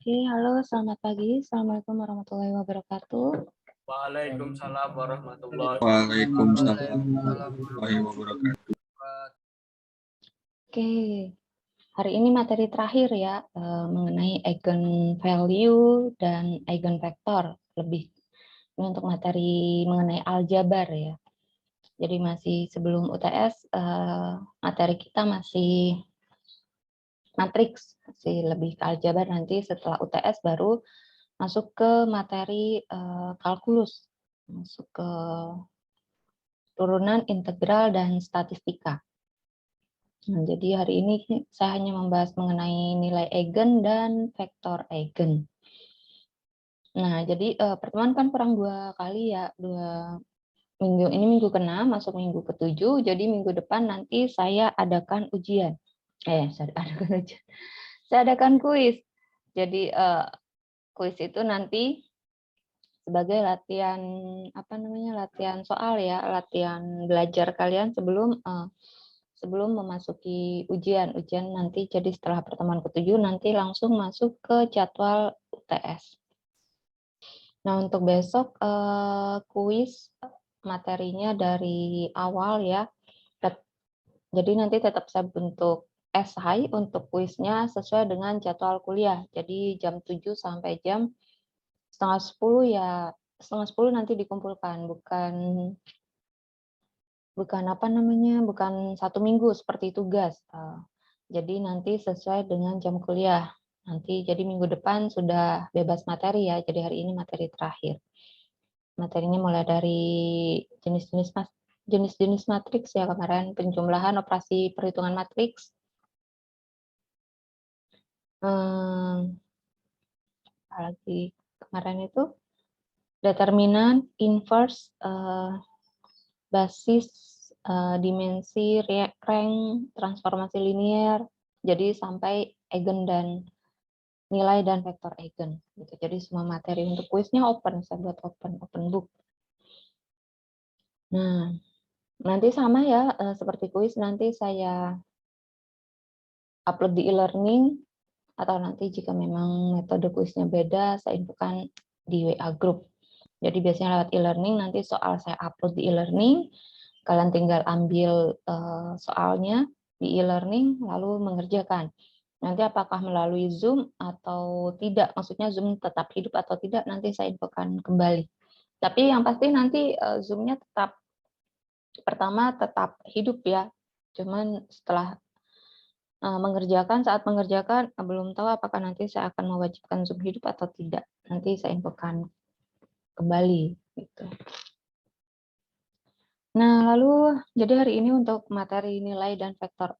Oke, halo, selamat pagi. Assalamualaikum warahmatullahi wabarakatuh. Waalaikumsalam warahmatullahi Waalaikumsalam warahmatullahi wabarakatuh. Oke, hari ini materi terakhir ya, mengenai eigenvalue dan eigenvektor. Lebih ini untuk materi mengenai aljabar ya. Jadi masih sebelum UTS, materi kita masih matriks, masih lebih ke aljabar. Nanti setelah UTS baru masuk ke materi kalkulus, masuk ke turunan integral dan statistika. Nah, jadi hari ini saya hanya membahas mengenai nilai eigen dan vektor eigen. Nah, jadi pertemuan kan kurang 2 kali ya, 2 minggu. Ini minggu ke-6, masuk minggu ke-7, jadi minggu depan nanti saya adakan ujian. Saya adakan ujian. Saya adakan kuis. Jadi kuis itu nanti sebagai latihan latihan soal ya, latihan belajar kalian sebelum memasuki ujian. Ujian nanti jadi setelah pertemuan ke-7 nanti langsung masuk ke jadwal UTS. Nah, untuk besok kuis materinya dari awal ya. Jadi nanti tetap saya bentuk esai untuk kuisnya sesuai dengan jadwal kuliah. Jadi jam 7 sampai jam setengah 10 ya, setengah 10 nanti dikumpulkan, bukan bukan 1 minggu seperti tugas. Jadi nanti sesuai dengan jam kuliah. Nanti jadi minggu depan sudah bebas materi ya. Jadi hari ini materi terakhir. Materinya mulai dari jenis-jenis matriks ya, kemarin penjumlahan, operasi perhitungan matriks. Apalagi kemarin itu determinan, inverse, basis, dimensi, rank, transformasi linear, jadi sampai eigen dan nilai dan vektor eigen. Gitu. Jadi semua materi untuk kuisnya open, saya buat open book. Nah, nanti sama ya, seperti kuis nanti saya upload di e-learning, atau nanti jika memang metode kuisnya beda, saya infokan di WA group. Jadi biasanya lewat e-learning, nanti soal saya upload di e-learning, kalian tinggal ambil soalnya di e-learning, lalu mengerjakan. Nanti apakah melalui Zoom atau tidak, maksudnya Zoom tetap hidup atau tidak, nanti saya infokan kembali. Tapi yang pasti nanti Zoom-nya tetap, pertama tetap hidup ya, cuman setelah saat mengerjakan, belum tahu apakah nanti saya akan mewajibkan Zoom hidup atau tidak. Nanti saya infokan kembali. Gitu. Nah, lalu jadi hari ini untuk materi nilai dan vektor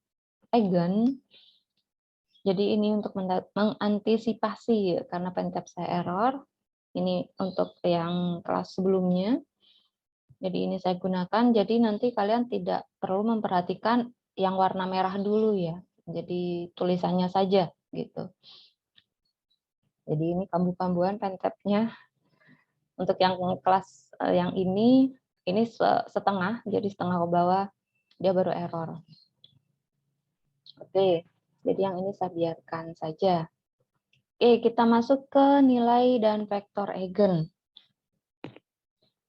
eigen. Jadi ini untuk mengantisipasi karena pentap saya error. Ini untuk yang kelas sebelumnya. Jadi ini saya gunakan. Jadi nanti kalian tidak perlu memperhatikan yang warna merah dulu ya. Jadi tulisannya saja gitu. Jadi ini kambu-kambuan pentapnya. Untuk yang kelas yang ini setengah, jadi setengah ke bawah, dia baru error. Oke, jadi yang ini saya biarkan saja. Oke, kita masuk ke nilai dan vektor eigen.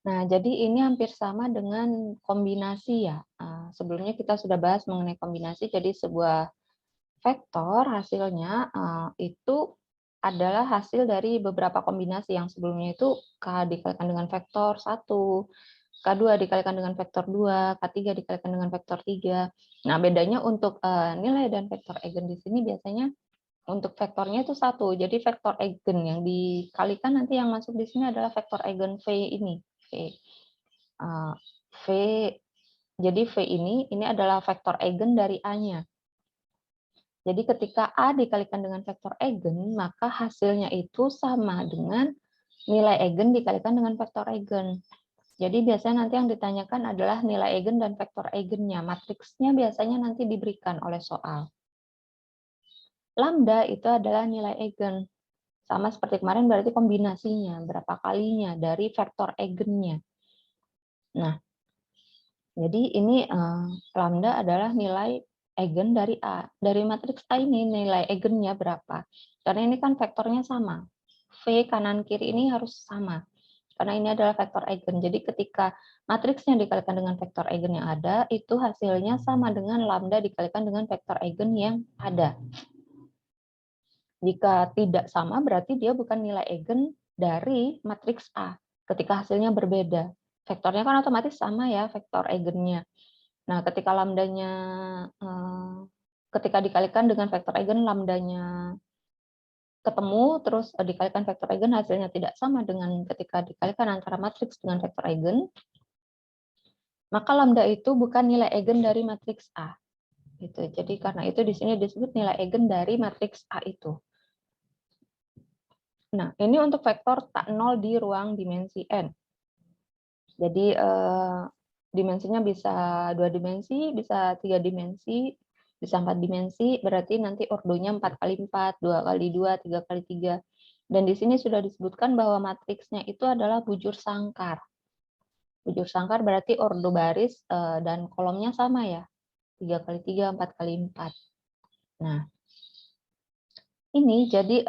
Nah, jadi ini hampir sama dengan kombinasi ya. Sebelumnya kita sudah bahas mengenai kombinasi, jadi sebuah vektor hasilnya itu adalah hasil dari beberapa kombinasi yang sebelumnya itu K dikalikan dengan vektor 1, K2 dikalikan dengan vektor 2, K3 dikalikan dengan vektor 3. Nah, bedanya untuk nilai dan vektor eigen di sini biasanya untuk vektornya itu 1. Jadi vektor eigen yang dikalikan nanti yang masuk di sini adalah vektor eigen V ini. V. Jadi V ini adalah vektor eigen dari A-nya. Jadi ketika A dikalikan dengan vektor eigen, maka hasilnya itu sama dengan nilai eigen dikalikan dengan vektor eigen. Jadi biasanya nanti yang ditanyakan adalah nilai eigen dan vektor eigennya. Matriksnya biasanya nanti diberikan oleh soal. Lambda itu adalah nilai eigen. Sama seperti kemarin berarti kombinasinya, berapa kalinya dari vektor eigennya. Nah, jadi ini lambda adalah nilai eigen dari A. Dari matriks A ini nilai eigennya berapa? Karena ini kan vektornya sama. V kanan kiri ini harus sama. Karena ini adalah vektor eigen. Jadi ketika matriksnya dikalikan dengan vektor eigen yang ada, itu hasilnya sama dengan lambda dikalikan dengan vektor eigen yang ada. Jika tidak sama, berarti dia bukan nilai eigen dari matriks A. Ketika hasilnya berbeda. Vektornya kan otomatis sama ya, vektor eigennya. Nah, ketika lambdanya, ketika dikalikan dengan vektor eigen, lambdanya ketemu, terus dikalikan vektor eigen, hasilnya tidak sama dengan ketika dikalikan antara matriks dengan vektor eigen, maka lambda itu bukan nilai eigen dari matriks A. Gitu. Jadi karena itu di sini disebut nilai eigen dari matriks A itu. Nah, ini untuk vektor tak nol di ruang dimensi n. Jadi dimensinya bisa 2 dimensi, bisa 3 dimensi, bisa 4 dimensi, berarti nanti ordonya 4x4, 2x2, 3x3. Dan di sini sudah disebutkan bahwa matriksnya itu adalah bujur sangkar. Bujur sangkar berarti ordo baris dan kolomnya sama ya, 3x3, 4x4. Nah, ini jadi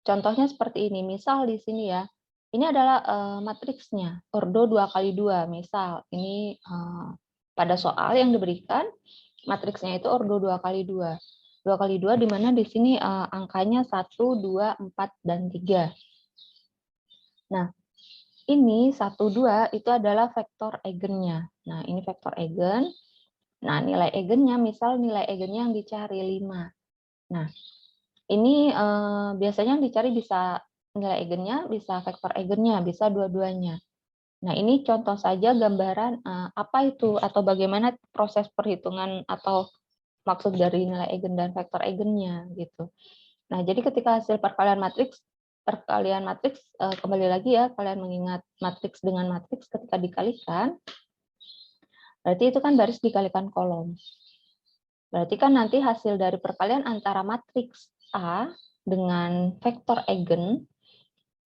contohnya seperti ini. Misal di sini ya, ini adalah matriksnya, ordo 2x2. Misal, ini pada soal yang diberikan, matriksnya itu ordo 2x2. 2x2 di mana di sini angkanya 1, 2, 4, dan 3. Nah, ini 1, 2 itu adalah vektor eigennya. Nah, ini vektor eigen. Nah, nilai eigennya, misal nilai eigennya yang dicari 5. Nah, ini biasanya yang dicari bisa nilai eigennya, bisa vektor eigennya, bisa dua-duanya. Nah, ini contoh saja gambaran apa itu atau bagaimana proses perhitungan atau maksud dari nilai eigen dan vektor eigennya gitu. Nah, jadi ketika hasil perkalian matriks kembali lagi ya, kalian mengingat matriks dengan matriks ketika dikalikan, berarti itu kan baris dikalikan kolom. Berarti kan nanti hasil dari perkalian antara matriks A dengan vektor eigen,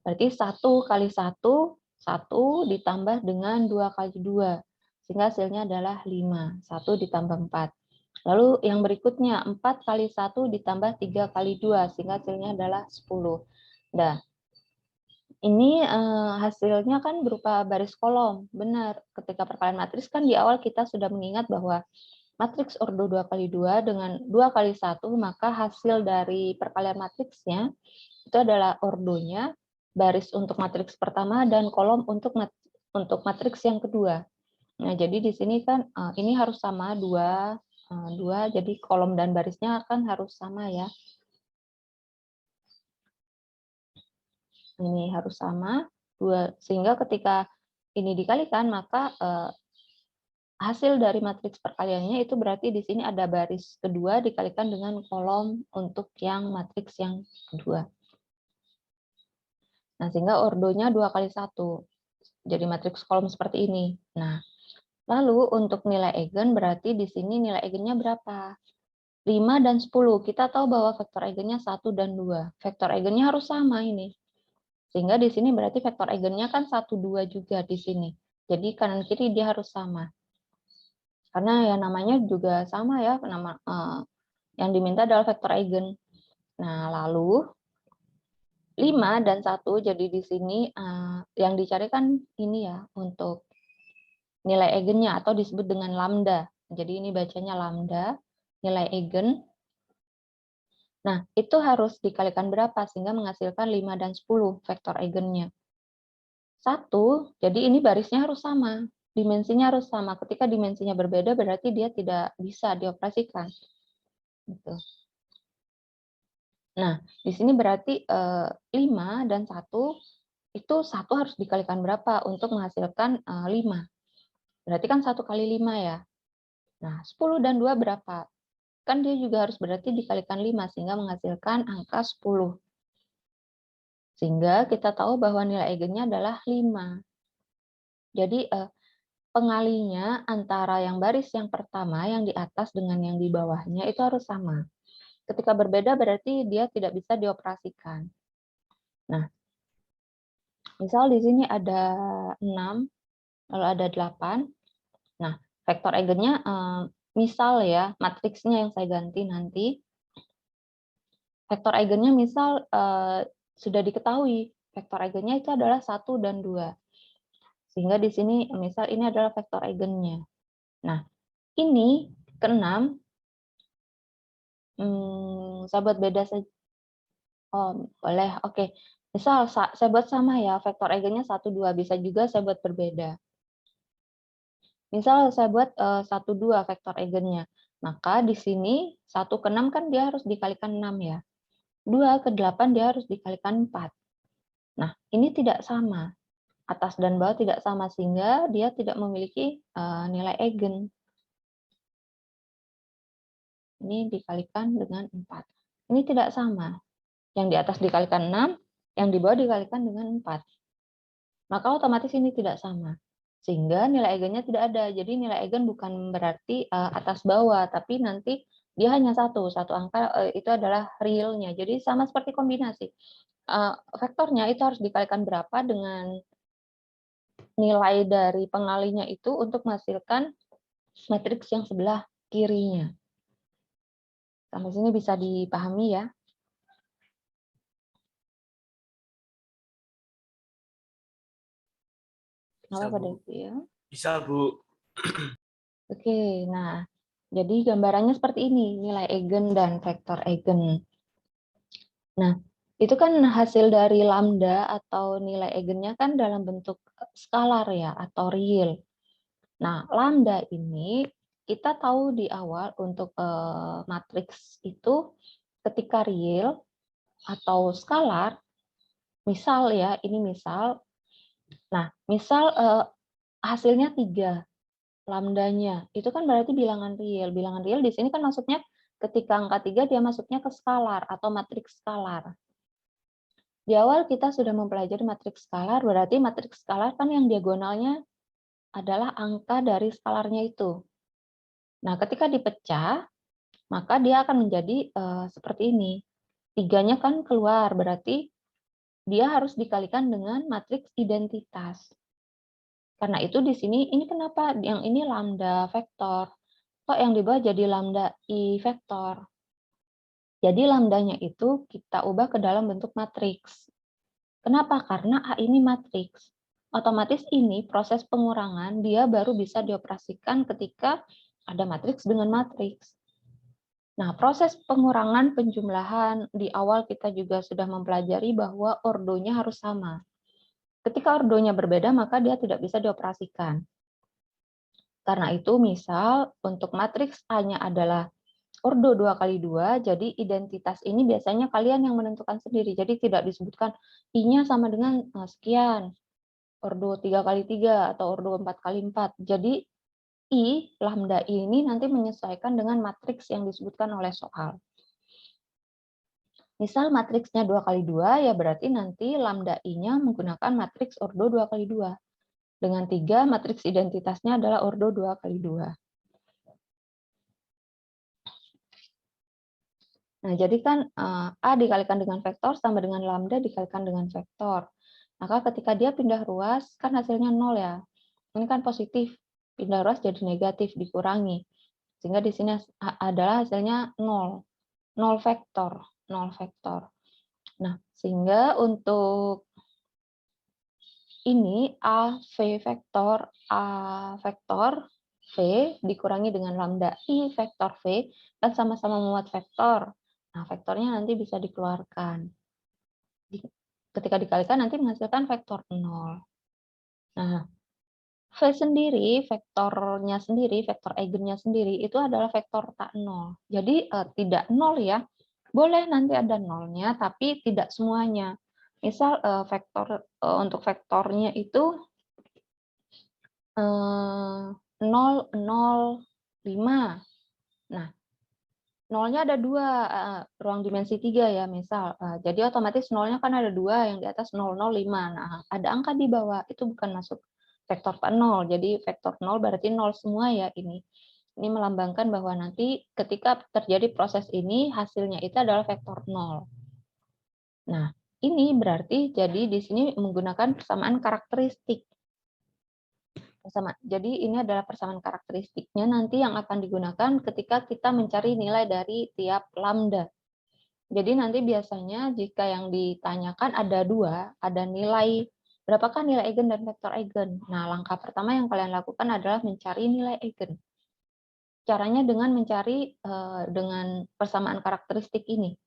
berarti 1 kali 1, 1 ditambah dengan 2 kali 2, sehingga hasilnya adalah 5, 1 ditambah 4. Lalu yang berikutnya, 4 kali 1 ditambah 3 kali 2, sehingga hasilnya adalah 10. Nah, ini hasilnya kan berupa baris kolom. Benar, ketika perkalian matriks kan di awal kita sudah mengingat bahwa matriks ordo 2x2 dengan 2 kali 1, maka hasil dari perkalian matriksnya itu adalah ordonya, baris untuk matriks pertama, dan kolom untuk matriks yang kedua. Nah, jadi di sini kan ini harus sama 2, jadi kolom dan barisnya kan harus sama ya. Ini harus sama 2, sehingga ketika ini dikalikan maka hasil dari matriks perkaliannya itu berarti di sini ada baris kedua dikalikan dengan kolom untuk yang matriks yang kedua. Nah, sehingga ordonya 2 kali 1. Jadi matriks kolom seperti ini. Nah, lalu untuk nilai eigen berarti di sini nilai eigennya berapa? 5 dan 10. Kita tahu bahwa vektor eigennya 1 dan 2. Vektor eigennya harus sama ini. Sehingga di sini berarti vektor eigennya kan 1, 2 juga di sini. Jadi kanan kiri dia harus sama. Karena ya namanya juga sama ya, nama yang diminta adalah vektor eigen. Nah, lalu 5 dan 1, jadi di sini yang dicari kan ini ya, untuk nilai eigennya atau disebut dengan lambda. Jadi ini bacanya lambda, nilai eigen. Nah, itu harus dikalikan berapa sehingga menghasilkan 5 dan 10 vektor eigennya. 1, jadi ini barisnya harus sama, dimensinya harus sama. Ketika dimensinya berbeda berarti dia tidak bisa dioperasikan. Gitu. Nah, di sini berarti 5 dan 1, itu 1 harus dikalikan berapa untuk menghasilkan 5. Berarti kan 1 kali 5 ya. Nah, 10 dan 2 berapa? Kan dia juga harus berarti dikalikan 5 sehingga menghasilkan angka 10. Sehingga kita tahu bahwa nilai eigennya adalah 5. Jadi pengalinya antara yang baris yang pertama yang di atas dengan yang di bawahnya itu harus sama. Ketika berbeda berarti dia tidak bisa dioperasikan. Nah, misal di sini ada 6, lalu ada 8. Nah, vektor eigennya misal ya, matriksnya yang saya ganti nanti, vektor eigennya misal sudah diketahui, vektor eigennya itu adalah 1 dan 2. Sehingga di sini misal ini adalah vektor eigennya. Nah, ini ke-6, saya buat beda saja. Oh, boleh, oke. Misal saya buat sama ya, vektor eigennya 1, 2, bisa juga saya buat berbeda. Misal saya buat 1, 2 vektor eigennya. Maka di sini 1 ke 6 kan dia harus dikalikan 6 ya. 2 ke 8 dia harus dikalikan 4. Nah, ini tidak sama. Atas dan bawah tidak sama, sehingga dia tidak memiliki nilai eigen. Ini dikalikan dengan 4. Ini tidak sama. Yang di atas dikalikan 6, yang di bawah dikalikan dengan 4. Maka otomatis ini tidak sama. Sehingga nilai eigennya tidak ada. Jadi nilai eigen bukan berarti atas bawah, tapi nanti dia hanya satu angka itu adalah realnya. Jadi sama seperti kombinasi. Vektornya itu harus dikalikan berapa dengan nilai dari pengalinya itu untuk menghasilkan matriks yang sebelah kirinya. Sampai sini bisa dipahami ya. Bisa, Apa Bu. ya? Bisa, Bu. Oke, nah jadi gambarannya seperti ini, nilai eigen dan vektor eigen. Nah, itu kan hasil dari lambda atau nilai eigennya kan dalam bentuk skalar ya, atau real. Nah, lambda ini kita tahu di awal untuk matriks itu ketika real atau skalar, misal ya, ini misal. Nah, misal hasilnya 3, lambdanya, itu kan berarti bilangan real. Bilangan real di sini kan maksudnya ketika angka 3 dia masuknya ke skalar atau matriks skalar. Di awal kita sudah mempelajari matriks skalar, berarti matriks skalar kan yang diagonalnya adalah angka dari skalarnya itu. Nah, ketika dipecah, maka dia akan menjadi seperti ini. 3-nya kan keluar, berarti dia harus dikalikan dengan matriks identitas. Karena itu di sini, ini kenapa yang ini lambda vektor, kok yang di bawah jadi lambda i vektor. Jadi lambdanya itu kita ubah ke dalam bentuk matriks. Kenapa? Karena A ini matriks. Otomatis ini proses pengurangan dia baru bisa dioperasikan ketika ada matriks dengan matriks. Nah, proses pengurangan penjumlahan di awal kita juga sudah mempelajari bahwa ordonya harus sama. Ketika ordonya berbeda, maka dia tidak bisa dioperasikan. Karena itu, misal untuk matriks A-nya adalah ordo 2 kali 2, jadi identitas ini biasanya kalian yang menentukan sendiri. Jadi tidak disebutkan I-nya sama dengan sekian, ordo 3 kali 3 atau ordo 4 kali 4. Jadi I, lambda I ini nanti menyesuaikan dengan matriks yang disebutkan oleh soal. Misal matriksnya 2 kali 2, ya berarti nanti lambda I-nya menggunakan matriks ordo 2 kali 2. Dengan 3, matriks identitasnya adalah ordo 2 kali 2. Nah, jadi kan A dikalikan dengan vektor sama dengan lambda dikalikan dengan vektor. Maka ketika dia pindah ruas, kan hasilnya 0 ya. Ini kan positif, pindah ruas jadi negatif, dikurangi. Sehingga di sini adalah hasilnya 0. 0 vektor. 0 vektor. Nah, sehingga untuk ini A vektor V dikurangi dengan lambda I vektor V, kan sama-sama memuat vektor. Nah, vektornya nanti bisa dikeluarkan. Ketika dikalikan nanti menghasilkan vektor 0. Nah, V sendiri, vektornya sendiri, vektor eigennya sendiri, itu adalah vektor tak 0. Jadi tidak 0 ya. Boleh nanti ada 0-nya, tapi tidak semuanya. Misal vektor untuk vektornya itu 0, 0, 5. Nah, 0-nya ada 2, ruang dimensi 3 ya, misal. Jadi otomatis 0-nya kan ada 2, yang di atas 0, 0, 5. Nah, ada angka di bawah, itu bukan masuk vektor 0. Jadi vektor 0 berarti 0 semua ya ini. Ini melambangkan bahwa nanti ketika terjadi proses ini, hasilnya itu adalah vektor 0. Nah, ini berarti jadi di sini menggunakan persamaan karakteristik. Jadi ini adalah persamaan karakteristiknya nanti yang akan digunakan ketika kita mencari nilai dari tiap lambda. Jadi nanti biasanya jika yang ditanyakan ada dua, ada nilai, berapakah nilai eigen dan vektor eigen. Nah, langkah pertama yang kalian lakukan adalah mencari nilai eigen. Caranya dengan mencari dengan persamaan karakteristik ini.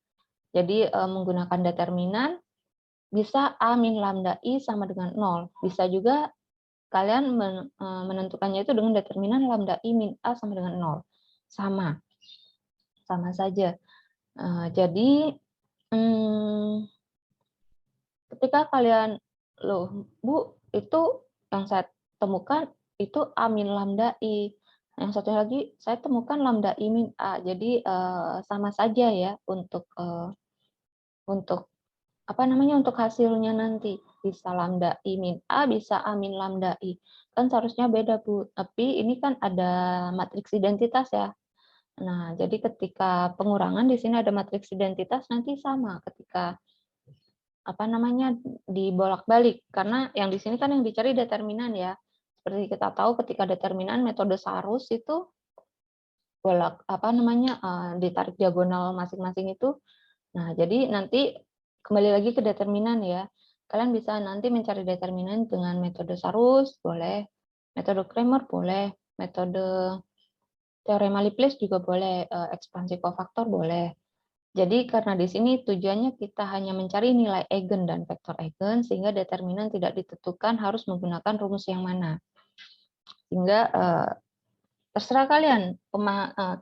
Jadi menggunakan determinan, bisa A min lambda I sama dengan 0. Bisa juga kalian menentukannya itu dengan determinan lambda I min A sama dengan 0. Sama saja. Jadi, ketika kalian, loh Bu, itu yang saya temukan itu A min lambda I. Yang satu lagi, saya temukan lambda I min A. Jadi, sama saja ya untuk untuk hasilnya nanti. Bisa lambda I min A, bisa A min lambda I. Kan seharusnya beda, Bu. Tapi ini kan ada matriks identitas ya. Nah, jadi ketika pengurangan di sini ada matriks identitas, nanti sama ketika dibolak-balik. Karena yang di sini kan yang dicari determinan ya. Seperti kita tahu ketika determinan metode Sarus itu ditarik diagonal masing-masing itu. Nah, jadi nanti kembali lagi ke determinan ya. Kalian bisa nanti mencari determinan dengan metode Sarus, boleh. Metode Cramer, boleh. Metode teorema Laplace juga boleh. Ekspansi kofaktor, boleh. Jadi karena di sini tujuannya kita hanya mencari nilai eigen dan vektor eigen, sehingga determinan tidak ditentukan harus menggunakan rumus yang mana. Sehingga terserah kalian,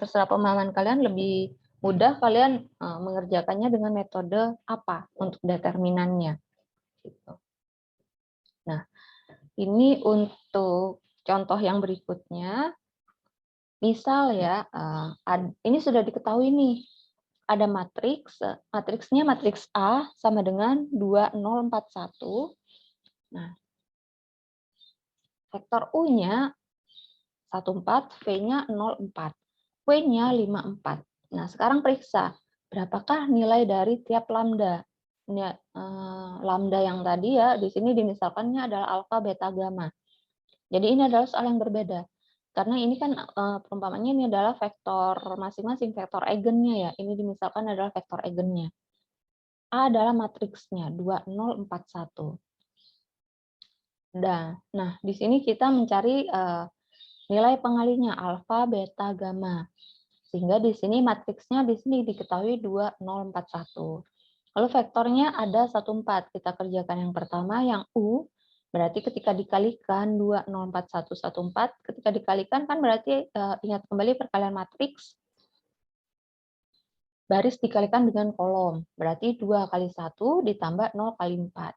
terserah pemahaman kalian lebih mudah kalian mengerjakannya dengan metode apa untuk determinannya. Gitu. Nah, ini untuk contoh yang berikutnya. Misal ya, ini sudah diketahui nih, ada matriksnya matriks A sama dengan 2041. Nah, vektor U-nya 14, V-nya 04, W-nya 54. Nah, sekarang periksa, berapakah nilai dari tiap lambda? Ini, lambda yang tadi ya, di sini dimisalkannya adalah alfa, beta, gamma. Jadi ini adalah soal yang berbeda. Karena ini kan perumpamannya ini adalah vektor masing-masing, vektor eigennya ya. Ini dimisalkan adalah vektor eigennya. A adalah matriksnya 2041. Nah, di sini kita mencari nilai pengalinya alfa, beta, gamma. Sehingga di sini matriksnya di sini diketahui 2041. Lalu vektornya ada 14. Kita kerjakan yang pertama yang U. Berarti ketika dikalikan 204114, ketika dikalikan kan berarti ingat kembali perkalian matriks, baris dikalikan dengan kolom. Berarti 2 kali 1 ditambah 0 kali 4.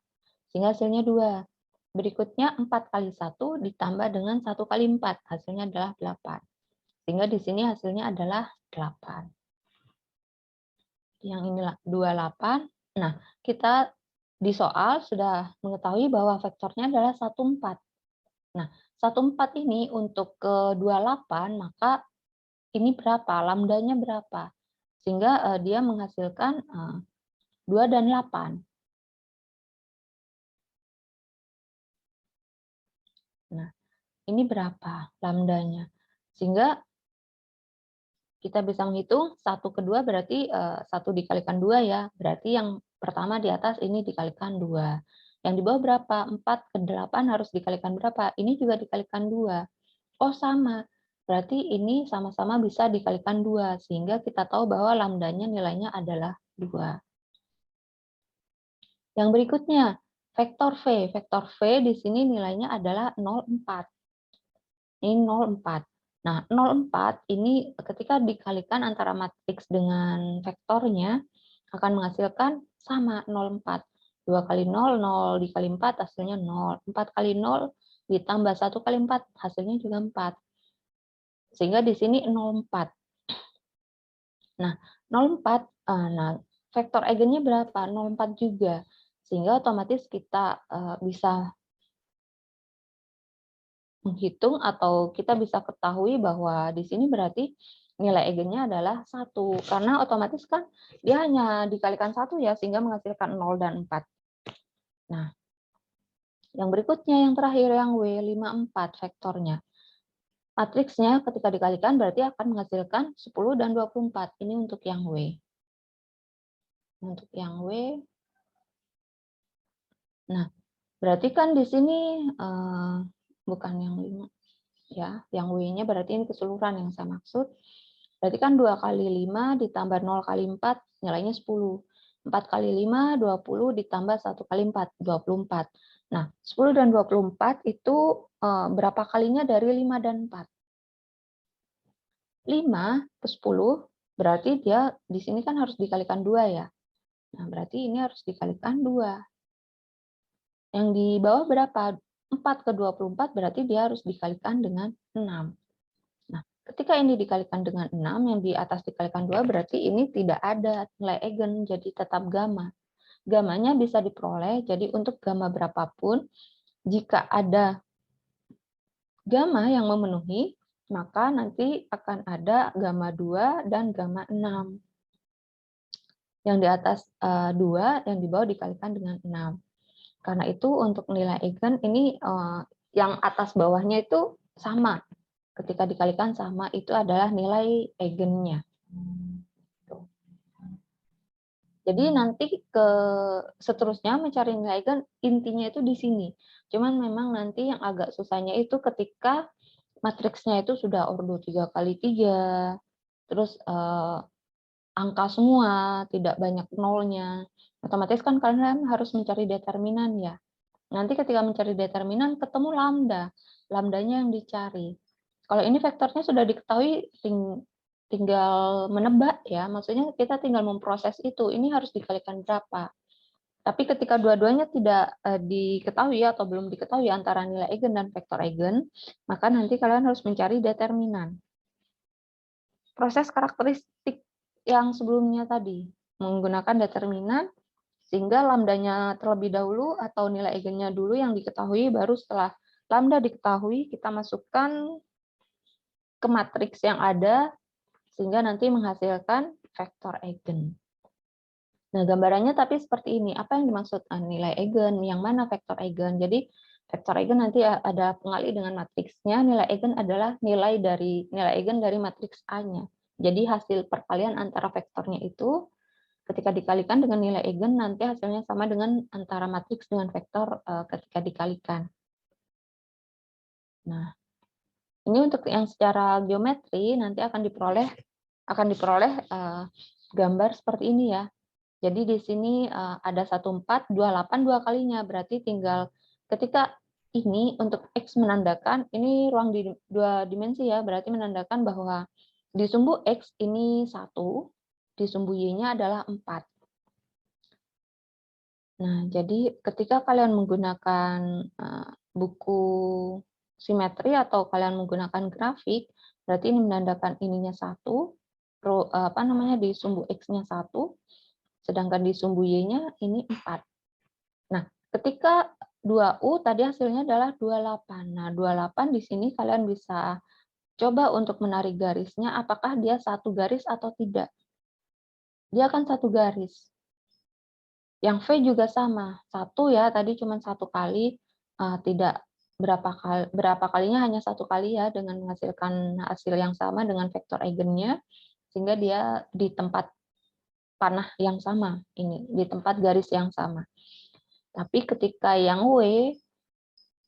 Sehingga hasilnya 2. Berikutnya 4 kali 1 ditambah dengan 1 kali 4. Hasilnya adalah 8. Sehingga di sini hasilnya adalah 8. Yang inilah 28. Nah, kita di soal sudah mengetahui bahwa vektornya adalah 14. Nah, 14 ini untuk ke 28, maka ini berapa? Lambdanya berapa? Sehingga dia menghasilkan 2 dan 8. Nah, ini berapa lambdanya? Sehingga kita bisa menghitung 1 ke 2 berarti 1 dikalikan 2 ya. Berarti yang pertama di atas ini dikalikan 2. Yang di bawah berapa? 4 ke 8 harus dikalikan berapa? Ini juga dikalikan 2. Oh sama. Berarti ini sama-sama bisa dikalikan 2. Sehingga kita tahu bahwa lambdanya nilainya adalah 2. Yang berikutnya, vektor V. Vektor V di sini nilainya adalah 0,4. Ini 0,4. Nah, 0,4 ini ketika dikalikan antara matriks dengan vektornya akan menghasilkan sama 0,4. 2 kali 0, 0 dikali 4 hasilnya 0. 4 kali 0 ditambah 1 kali 4 hasilnya juga 4. Sehingga di sini 0,4. Nah, 0,4, nah vektor eigennya berapa? 0,4 juga. Sehingga otomatis kita bisa menghitung atau kita bisa ketahui bahwa di sini berarti nilai eigennya adalah 1. Karena otomatis kan dia hanya dikalikan 1 ya, sehingga menghasilkan 0 dan 4. Nah, Yang berikutnya, yang terakhir, yang W54 vektornya. Matriksnya ketika dikalikan berarti akan menghasilkan 10 dan 24. Ini untuk yang W. Untuk yang W. Nah, berarti kan di sini bukan yang 5. Ya, yang W-nya berarti ini keseluruhan yang saya maksud. Berarti kan 2 kali 5 ditambah 0 kali 4, nilainya 10. 4 kali 5, 20 ditambah 1 kali 4, 24. Nah, 10 dan 24 itu berapa kalinya dari 5 dan 4? 5 ke 10, berarti dia di sini kan harus dikalikan 2 ya. Nah, berarti ini harus dikalikan 2. Yang di bawah berapa? 4 ke 24 berarti dia harus dikalikan dengan 6. Nah, ketika ini dikalikan dengan 6, yang di atas dikalikan 2, berarti ini tidak ada nilai eigen, jadi tetap gamma. Gammanya bisa diperoleh, jadi untuk gamma berapapun, jika ada gamma yang memenuhi, maka nanti akan ada gamma 2 dan gamma 6. Yang di atas 2, yang di bawah dikalikan dengan 6. Karena itu untuk nilai eigen ini yang atas bawahnya itu sama. Ketika dikalikan sama, itu adalah nilai eigennya. Jadi nanti seterusnya mencari nilai eigen, intinya itu di sini. Cuman memang nanti yang agak susahnya itu ketika matriksnya itu sudah ordo 3 kali 3, terus angka semua, tidak banyak nolnya. Otomatis kan kalian harus mencari determinan ya. Nanti ketika mencari determinan ketemu lambda. Lambdanya yang dicari. Kalau ini vektornya sudah diketahui, tinggal menebak ya. Maksudnya kita tinggal memproses itu. Ini harus dikalikan berapa. Tapi ketika dua-duanya tidak diketahui atau belum diketahui antara nilai eigen dan vektor eigen, maka nanti kalian harus mencari determinan. Proses karakteristik yang sebelumnya tadi, menggunakan determinan, sehingga lambdanya terlebih dahulu atau nilai eigennya dulu yang diketahui, baru setelah lambda diketahui, kita masukkan ke matriks yang ada, sehingga nanti menghasilkan vektor eigen. Nah, gambarannya tapi seperti ini. Apa yang dimaksud nilai eigen? Yang mana vektor eigen? Jadi, vektor eigen nanti ada pengali dengan matriksnya. Nilai eigen adalah nilai eigen dari matriks A-nya. Jadi, hasil perkalian antara vektornya itu ketika dikalikan dengan nilai eigen, nanti hasilnya sama dengan antara matriks dengan vektor ketika dikalikan. Nah, ini untuk yang secara geometri nanti akan diperoleh gambar seperti ini ya. Jadi di sini ada 14, 28 dua kalinya, berarti tinggal ketika ini untuk X menandakan, ini ruang di 2 dimensi ya, berarti menandakan bahwa di sumbu X ini 1, di sumbu Y-nya adalah 4. Nah, jadi ketika kalian menggunakan buku simetri atau kalian menggunakan grafik, berarti ini menandakan ininya 1, di sumbu X-nya 1, sedangkan di sumbu Y-nya ini 4. Nah, ketika 2U tadi hasilnya adalah 28. Nah, 28 di sini kalian bisa coba untuk menarik garisnya, apakah dia satu garis atau tidak. Dia akan satu garis. Yang V juga sama, 1 ya, tadi cuma 1 kali, tidak berapa kalinya hanya 1 kali ya, dengan menghasilkan hasil yang sama dengan vektor eigennya, sehingga dia di tempat panah yang sama, ini di tempat garis yang sama. Tapi ketika yang W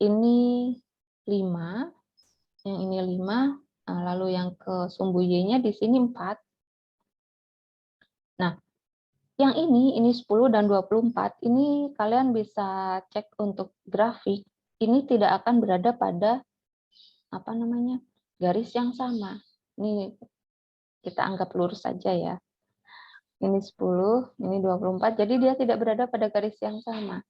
ini 5, yang ini 5, lalu yang ke sumbu Y-nya di sini 4. Nah, yang ini 10 dan 24, ini kalian bisa cek untuk grafik, ini tidak akan berada pada garis yang sama. Ini kita anggap lurus saja ya. Ini 10, ini 24, jadi dia tidak berada pada garis yang sama.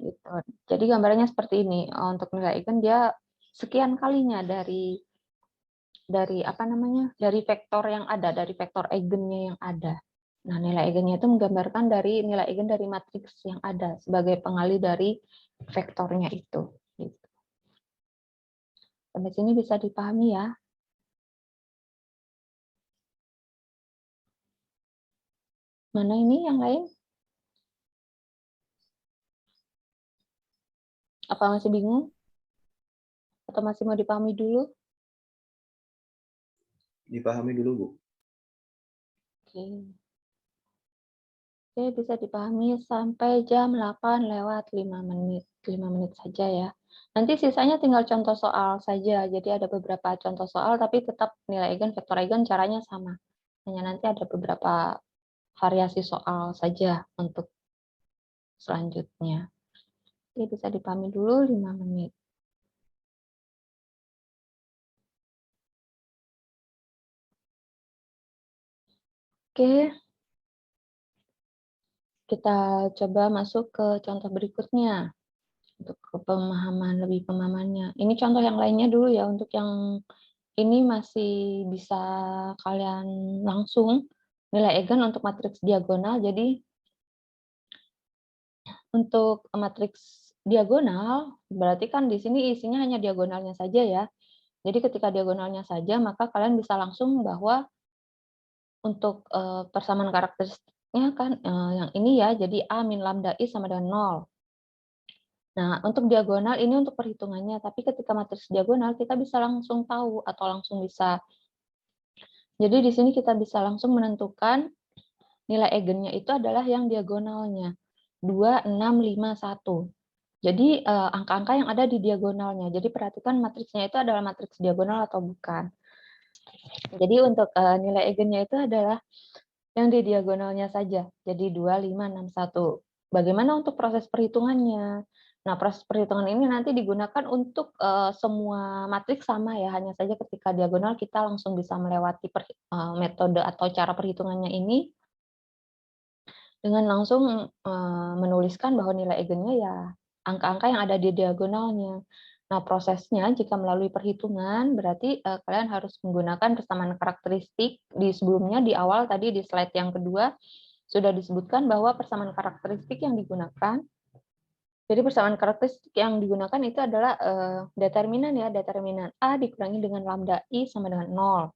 Gitu. Jadi gambarannya seperti ini. Untuk nilai eigen dia sekian kalinya dari vektor yang ada, dari vektor eigennya yang ada. Nah, nilai eigennya itu menggambarkan dari nilai eigen dari matriks yang ada sebagai pengali dari vektornya itu. Gitu. Sampai sini bisa dipahami ya. Mana ini yang lain? Apa masih bingung? Atau masih mau dipahami dulu? Dipahami dulu, Bu. Oke. Oke, bisa dipahami sampai jam 8 lewat 5 menit. 5 menit saja ya. Nanti sisanya tinggal contoh soal saja. Jadi ada beberapa contoh soal, tapi tetap nilai eigen, vektor eigen caranya sama. Hanya nanti ada beberapa variasi soal saja untuk selanjutnya. Oke, bisa dipahami dulu 5 menit. Oke, kita coba masuk ke contoh berikutnya. Untuk lebih pemahamannya. Ini contoh yang lainnya dulu ya, untuk yang ini masih bisa kalian langsung nilai eigen untuk matriks diagonal. Jadi untuk matriks diagonal, berarti kan di sini isinya hanya diagonalnya saja ya. Jadi ketika diagonalnya saja, maka kalian bisa langsung bahwa untuk persamaan karakteristiknya kan yang ini ya, jadi A min lambda I sama dengan 0. Nah, untuk diagonal ini untuk perhitungannya, tapi ketika matriks diagonal kita bisa langsung tahu atau langsung bisa. Jadi di sini kita bisa langsung menentukan nilai eigennya itu adalah yang diagonalnya 2, 6, 5, 1. Jadi angka-angka yang ada di diagonalnya. Jadi perhatikan matriksnya itu adalah matriks diagonal atau bukan. Jadi untuk nilai eigennya itu adalah yang di diagonalnya saja. Jadi 2, 5, 6, 1. Bagaimana untuk proses perhitungannya? Nah, proses perhitungan ini nanti digunakan untuk semua matriks sama ya. Hanya saja ketika diagonal kita langsung bisa melewati metode atau cara perhitungannya ini dengan langsung menuliskan bahwa nilai eigennya ya angka-angka yang ada di diagonalnya. Nah, prosesnya jika melalui perhitungan berarti kalian harus menggunakan persamaan karakteristik. Di sebelumnya di awal tadi di slide yang kedua sudah disebutkan bahwa persamaan karakteristik yang digunakan. Jadi persamaan karakteristik yang digunakan itu adalah determinan ya, determinan A dikurangi dengan lambda I sama dengan 0.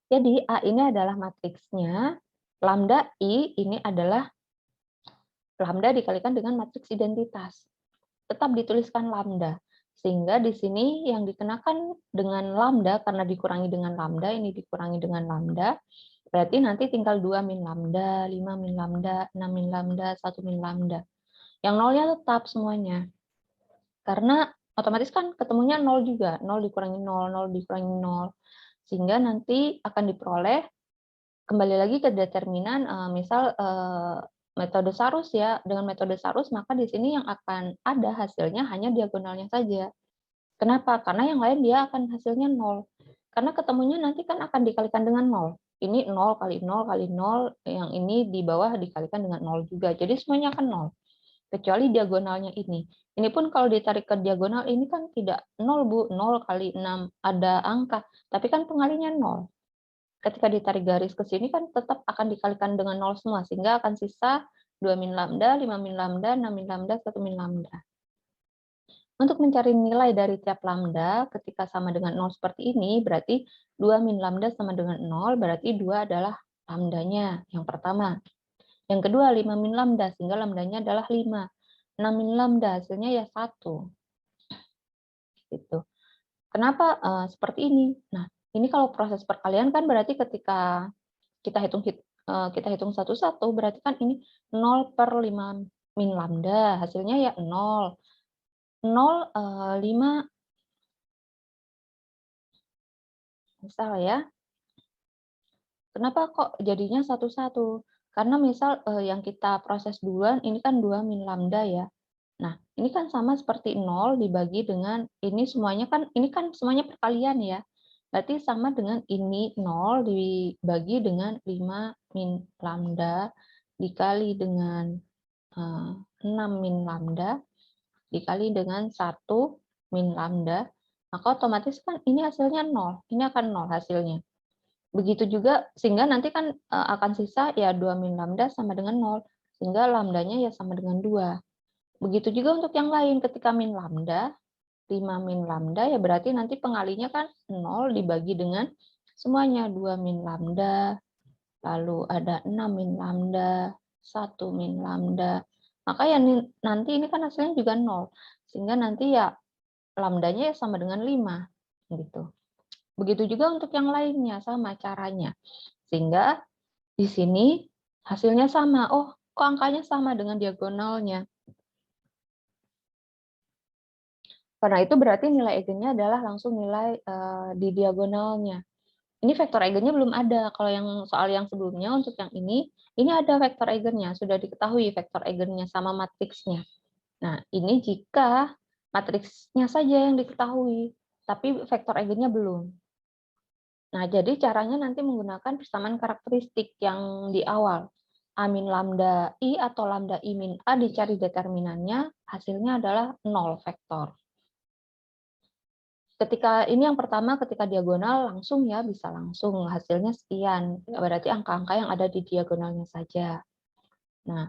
Jadi A ini adalah matriksnya, lambda I ini adalah lambda dikalikan dengan matriks identitas. Tetap dituliskan lambda. Sehingga di sini yang dikenakan dengan lambda, karena dikurangi dengan lambda, ini dikurangi dengan lambda, berarti nanti tinggal 2 min lambda, 5 min lambda, 6 min lambda, 1 min lambda. Yang nolnya tetap semuanya. Karena otomatis kan ketemunya 0 juga. 0 dikurangi 0, 0 dikurangi 0. Sehingga nanti akan diperoleh, kembali lagi ke determinan, misal metode Sarus ya, dengan metode Sarus maka di sini yang akan ada hasilnya hanya diagonalnya saja. Kenapa? Karena yang lain dia akan hasilnya 0. Karena ketemunya nanti kan akan dikalikan dengan 0. Ini 0 kali 0 kali 0, yang ini di bawah dikalikan dengan 0 juga. Jadi semuanya akan 0. Kecuali diagonalnya ini. Ini pun kalau ditarik ke diagonal ini kan tidak 0, Bu. 0 kali 6 ada angka, tapi kan pengalinya 0. Ketika ditarik garis ke sini kan tetap akan dikalikan dengan 0 semua, sehingga akan sisa 2 min lambda, 5 min lambda, 6 min lambda, 1 min lambda. Untuk mencari nilai dari tiap lambda ketika sama dengan 0 seperti ini, berarti 2 min lambda sama dengan 0, berarti 2 adalah lambdanya yang pertama. Yang kedua 5 min lambda, sehingga lambdanya adalah 5. 6 min lambda, hasilnya ya 1. Gitu. Kenapa seperti ini? Nah, ini kalau proses perkalian kan berarti ketika kita hitung satu-satu, berarti kan ini 0 per 5 min lambda, hasilnya ya 0. 0, 5, misal ya. Kenapa kok jadinya satu-satu? Karena misal yang kita proses duluan ini kan 2 min lambda ya. Nah, ini kan sama seperti 0 dibagi dengan ini semuanya kan, ini kan semuanya perkalian ya. Berarti sama dengan ini 0 dibagi dengan 5 min lambda dikali dengan 6 min lambda dikali dengan 1 min lambda. Maka otomatis kan ini hasilnya 0. Ini akan 0 hasilnya. Begitu juga, sehingga nanti kan akan sisa ya 2 min lambda sama dengan 0. Sehingga lambdanya ya sama dengan 2. Begitu juga untuk yang lain, ketika min lambda, 5 min lambda, ya berarti nanti pengalinya kan 0 dibagi dengan semuanya, 2 min lambda, lalu ada 6 min lambda, 1 min lambda, Maka ya nanti ini kan hasilnya juga 0. Sehingga nanti ya lambdanya ya sama dengan 5 gitu. Begitu juga untuk yang lainnya, sama caranya. Sehingga di sini hasilnya sama. Oh, kok angkanya sama dengan diagonalnya? Karena itu berarti nilai eigennya adalah langsung nilai di diagonalnya. Ini vektor eigennya belum ada. Kalau yang soal yang sebelumnya untuk yang ini ada vektor eigennya, sudah diketahui vektor eigennya sama matriksnya. Nah, ini jika matriksnya saja yang diketahui, tapi vektor eigennya belum. Nah, jadi caranya nanti menggunakan persamaan karakteristik yang di awal. A min lambda I atau lambda I min A dicari determinannya, hasilnya adalah 0 vektor. Ketika ini yang pertama, ketika diagonal langsung ya, bisa langsung hasilnya sekian. Berarti angka-angka yang ada di diagonalnya saja. Nah,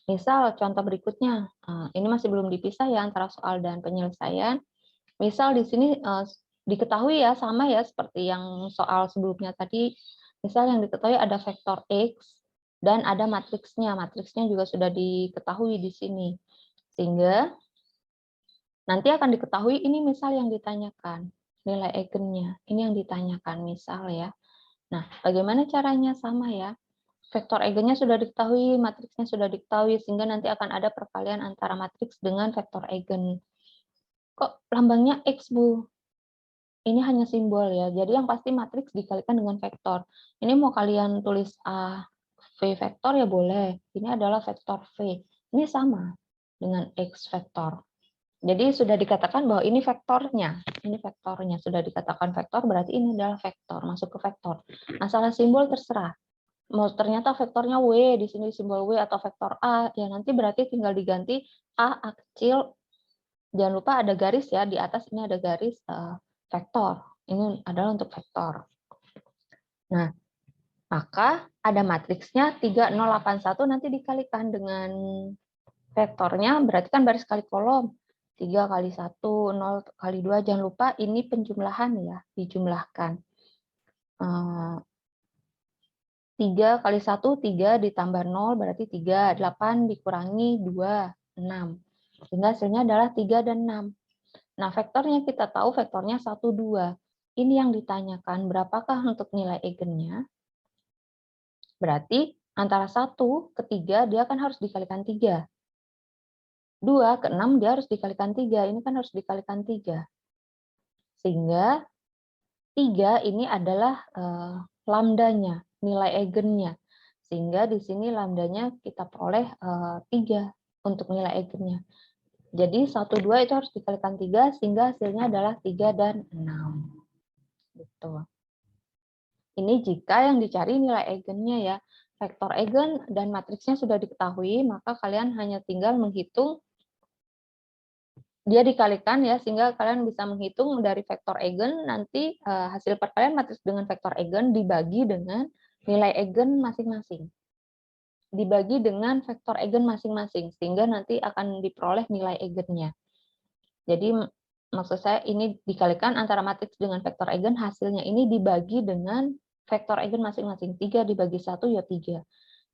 misal contoh berikutnya, ini masih belum dipisah ya antara soal dan penyelesaian. Misal di sini diketahui ya, sama ya seperti yang soal sebelumnya tadi. Misal yang diketahui ada vektor X dan ada matriksnya. Matriksnya juga sudah diketahui di sini. Sehingga nanti akan diketahui ini misal yang ditanyakan, nilai eigennya. Ini yang ditanyakan misal ya. Nah, bagaimana caranya? Sama ya. Vektor eigennya sudah diketahui, matriksnya sudah diketahui, sehingga nanti akan ada perkalian antara matriks dengan vektor eigen. Kok lambangnya X, Bu? Ini hanya simbol ya. Jadi yang pasti matriks dikalikan dengan vektor. Ini mau kalian tulis A, V vektor ya boleh. Ini adalah vektor V. Ini sama dengan X vektor. Jadi sudah dikatakan bahwa ini vektornya. Ini vektornya. Sudah dikatakan vektor, berarti ini adalah vektor. Masuk ke vektor. Masalah simbol terserah. Mau ternyata vektornya W, di sini simbol W atau vektor A, ya nanti berarti tinggal diganti A kecil. Jangan lupa ada garis ya. Di atas ini ada garis vektor. Ini adalah untuk vektor. Nah, maka ada matriksnya 3081 nanti dikalikan dengan vektornya, berarti kan baris kali kolom. 3 kali 1, 0 kali 2, jangan lupa ini penjumlahan ya, dijumlahkan. 3 kali 1, 3 ditambah 0 berarti 3, 8 dikurangi 2, 6. Sehingga hasilnya adalah 3 dan 6. Nah, vektornya kita tahu vektornya 1, 2. Ini yang ditanyakan, berapakah untuk nilai eigennya? Berarti antara 1 ke 3 dia kan harus dikalikan 3. 2 ke 6 dia harus dikalikan 3. Ini kan harus dikalikan 3. Sehingga 3 ini adalah lambdanya, nilai eigennya. Sehingga di sini lambdanya kita peroleh 3 untuk nilai eigennya. Jadi 1, 2 itu harus dikalikan 3 sehingga hasilnya adalah 3 dan 6. Gitu. Ini jika yang dicari nilai eigennya ya. Vektor eigen dan matriksnya sudah diketahui, maka kalian hanya tinggal menghitung dia dikalikan ya, sehingga kalian bisa menghitung dari vektor eigen nanti hasil perkalian matriks dengan vektor eigen dibagi dengan nilai eigen masing-masing. Dibagi dengan vektor eigen masing-masing, sehingga nanti akan diperoleh nilai eigennya. Jadi maksud saya ini dikalikan antara matriks dengan vektor eigen, hasilnya ini dibagi dengan vektor eigen masing-masing. 3 dibagi 1 ya 3.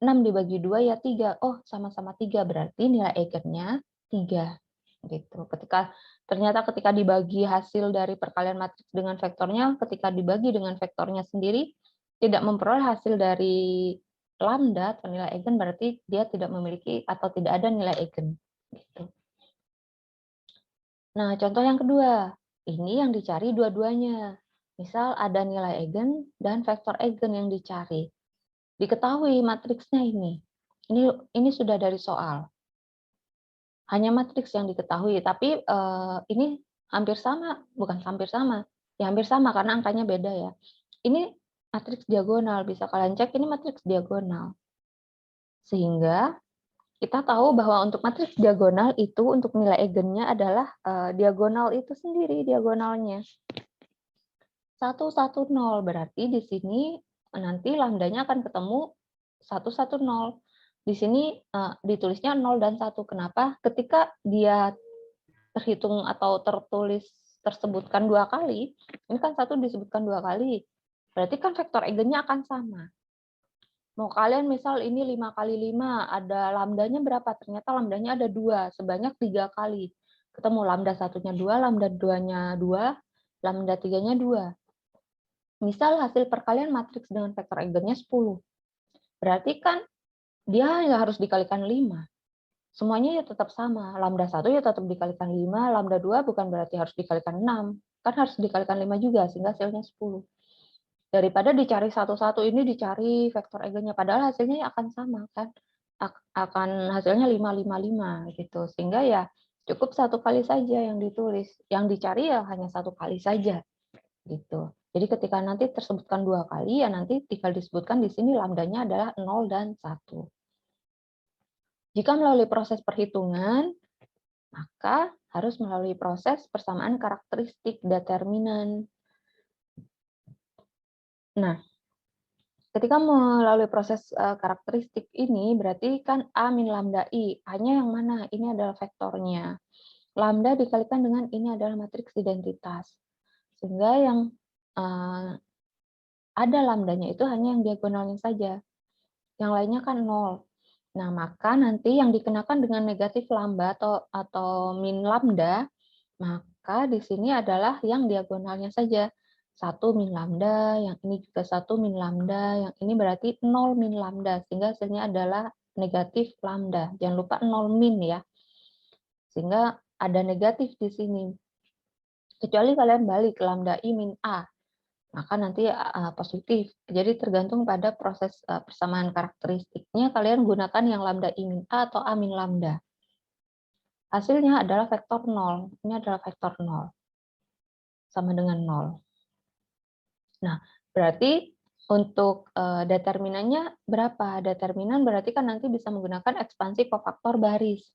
6 dibagi 2 ya 3. Oh, sama-sama 3, berarti nilai eigennya 3. Gitu. Ternyata ketika dibagi hasil dari perkalian matriks dengan vektornya, ketika dibagi dengan vektornya sendiri, tidak memperoleh hasil dari lambda atau nilai eigen, berarti dia tidak memiliki atau tidak ada nilai eigen. Gitu. Nah, contoh yang kedua, ini yang dicari dua-duanya. Misal ada nilai eigen dan vektor eigen yang dicari. Diketahui matriksnya ini. Ini sudah dari soal. Hanya matriks yang diketahui, tapi ini hampir sama, bukan hampir sama. Ya hampir sama karena angkanya beda ya. Ini matriks diagonal, bisa kalian cek ini matriks diagonal. Sehingga kita tahu bahwa untuk matriks diagonal itu untuk nilai eigennya adalah diagonal itu sendiri, diagonalnya. 1, 1, 0. Berarti di sini nanti lambdanya akan ketemu 1, 1, 0. Di sini ditulisnya 0 dan 1. Kenapa? Ketika dia terhitung atau tersebutkan 2 kali, ini kan 1 disebutkan 2 kali. Berarti kan vektor eigennya akan sama. Mau kalian misal ini 5 kali 5, ada lambdanya berapa? Ternyata lambdanya ada 2, sebanyak 3 kali. Ketemu lambda satunya 2, lambda 2-nya 2, lambda 3-nya 2. Misal hasil perkalian matriks dengan vektor eigennya 10. Berarti kan dia ya harus dikalikan 5. Semuanya ya tetap sama. Lambda 1 ya tetap dikalikan 5, lambda 2 bukan berarti harus dikalikan 6. Kan harus dikalikan 5 juga, sehingga hasilnya 10. Daripada dicari satu-satu, ini dicari vektor eigennya. Padahal hasilnya ya akan sama, kan? Akan hasilnya 5, 5, 5, gitu. Sehingga ya cukup satu kali saja yang ditulis. Yang dicari ya hanya satu kali saja. Gitu. Jadi ketika nanti tersebutkan 2 kali, ya nanti tinggal disebutkan di sini lambdanya adalah 0 dan 1. Jika melalui proses perhitungan, maka harus melalui proses persamaan karakteristik determinan. Nah, ketika melalui proses karakteristik ini, berarti kan A min lambda I. A-nya yang mana? Ini adalah vektornya. Lambda dikalikan dengan ini adalah matriks identitas. Sehingga yang ada lambdanya itu hanya yang diagonalnya saja. Yang lainnya kan 0. Nah, maka nanti yang dikenakan dengan negatif lambda atau min lambda, maka di sini adalah yang diagonalnya saja. 1 min lambda, yang ini juga 1 min lambda, yang ini berarti 0 min lambda, sehingga hasilnya adalah negatif lambda. Jangan lupa 0 min ya. Sehingga ada negatif di sini. Kecuali kalian balik lambda I min A, maka nanti positif. Jadi tergantung pada proses persamaan karakteristiknya, kalian gunakan yang lambda I min A atau A min lambda. Hasilnya adalah vektor 0. Ini adalah vektor 0. Sama dengan 0. Nah, berarti untuk determinannya berapa? Determinan berarti kan nanti bisa menggunakan ekspansi kofaktor baris.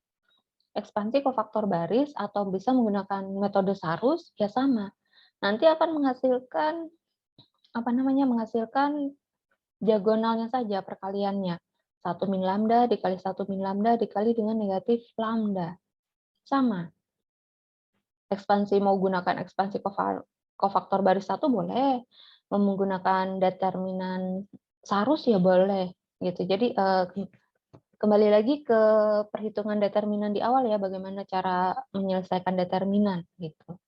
Ekspansi kofaktor baris atau bisa menggunakan metode Sarus, ya sama. Nanti akan menghasilkan menghasilkan diagonalnya saja perkaliannya. 1 min lambda dikali 1 min lambda dikali dengan negatif lambda. Sama. Ekspansi mau gunakan ekspansi kofaktor baris 1 boleh. Mau menggunakan determinan Sarus ya boleh. Gitu. Jadi kembali lagi ke perhitungan determinan di awal ya, bagaimana cara menyelesaikan determinan gitu.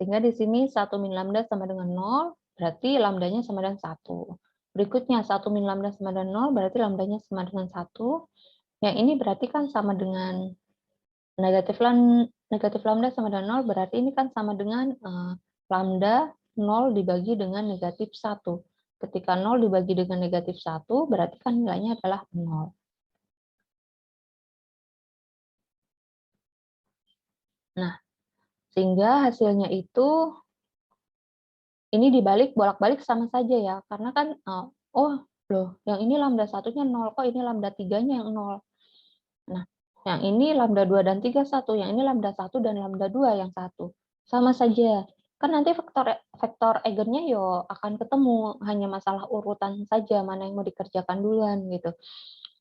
Sehingga di sini 1 min lambda sama dengan 0, berarti lambdanya sama dengan 1. Berikutnya 1 min lambda sama dengan 0, berarti lambdanya sama dengan 1. Yang ini berarti kan sama dengan negatif lambda sama dengan 0, berarti ini kan sama dengan lambda 0 dibagi dengan negatif 1. Ketika 0 dibagi dengan negatif 1, berarti kan nilainya adalah 0. Nah, sehingga hasilnya itu ini dibalik bolak-balik sama saja ya, karena kan oh loh, yang ini lambda satunya 0, kok ini lambda 3-nya yang 0. Nah, yang ini lambda 2 dan 3 1, yang ini lambda 1 dan lambda 2 yang 1. Sama saja. Kan nanti vektor eigennya yo akan ketemu, hanya masalah urutan saja mana yang mau dikerjakan duluan gitu.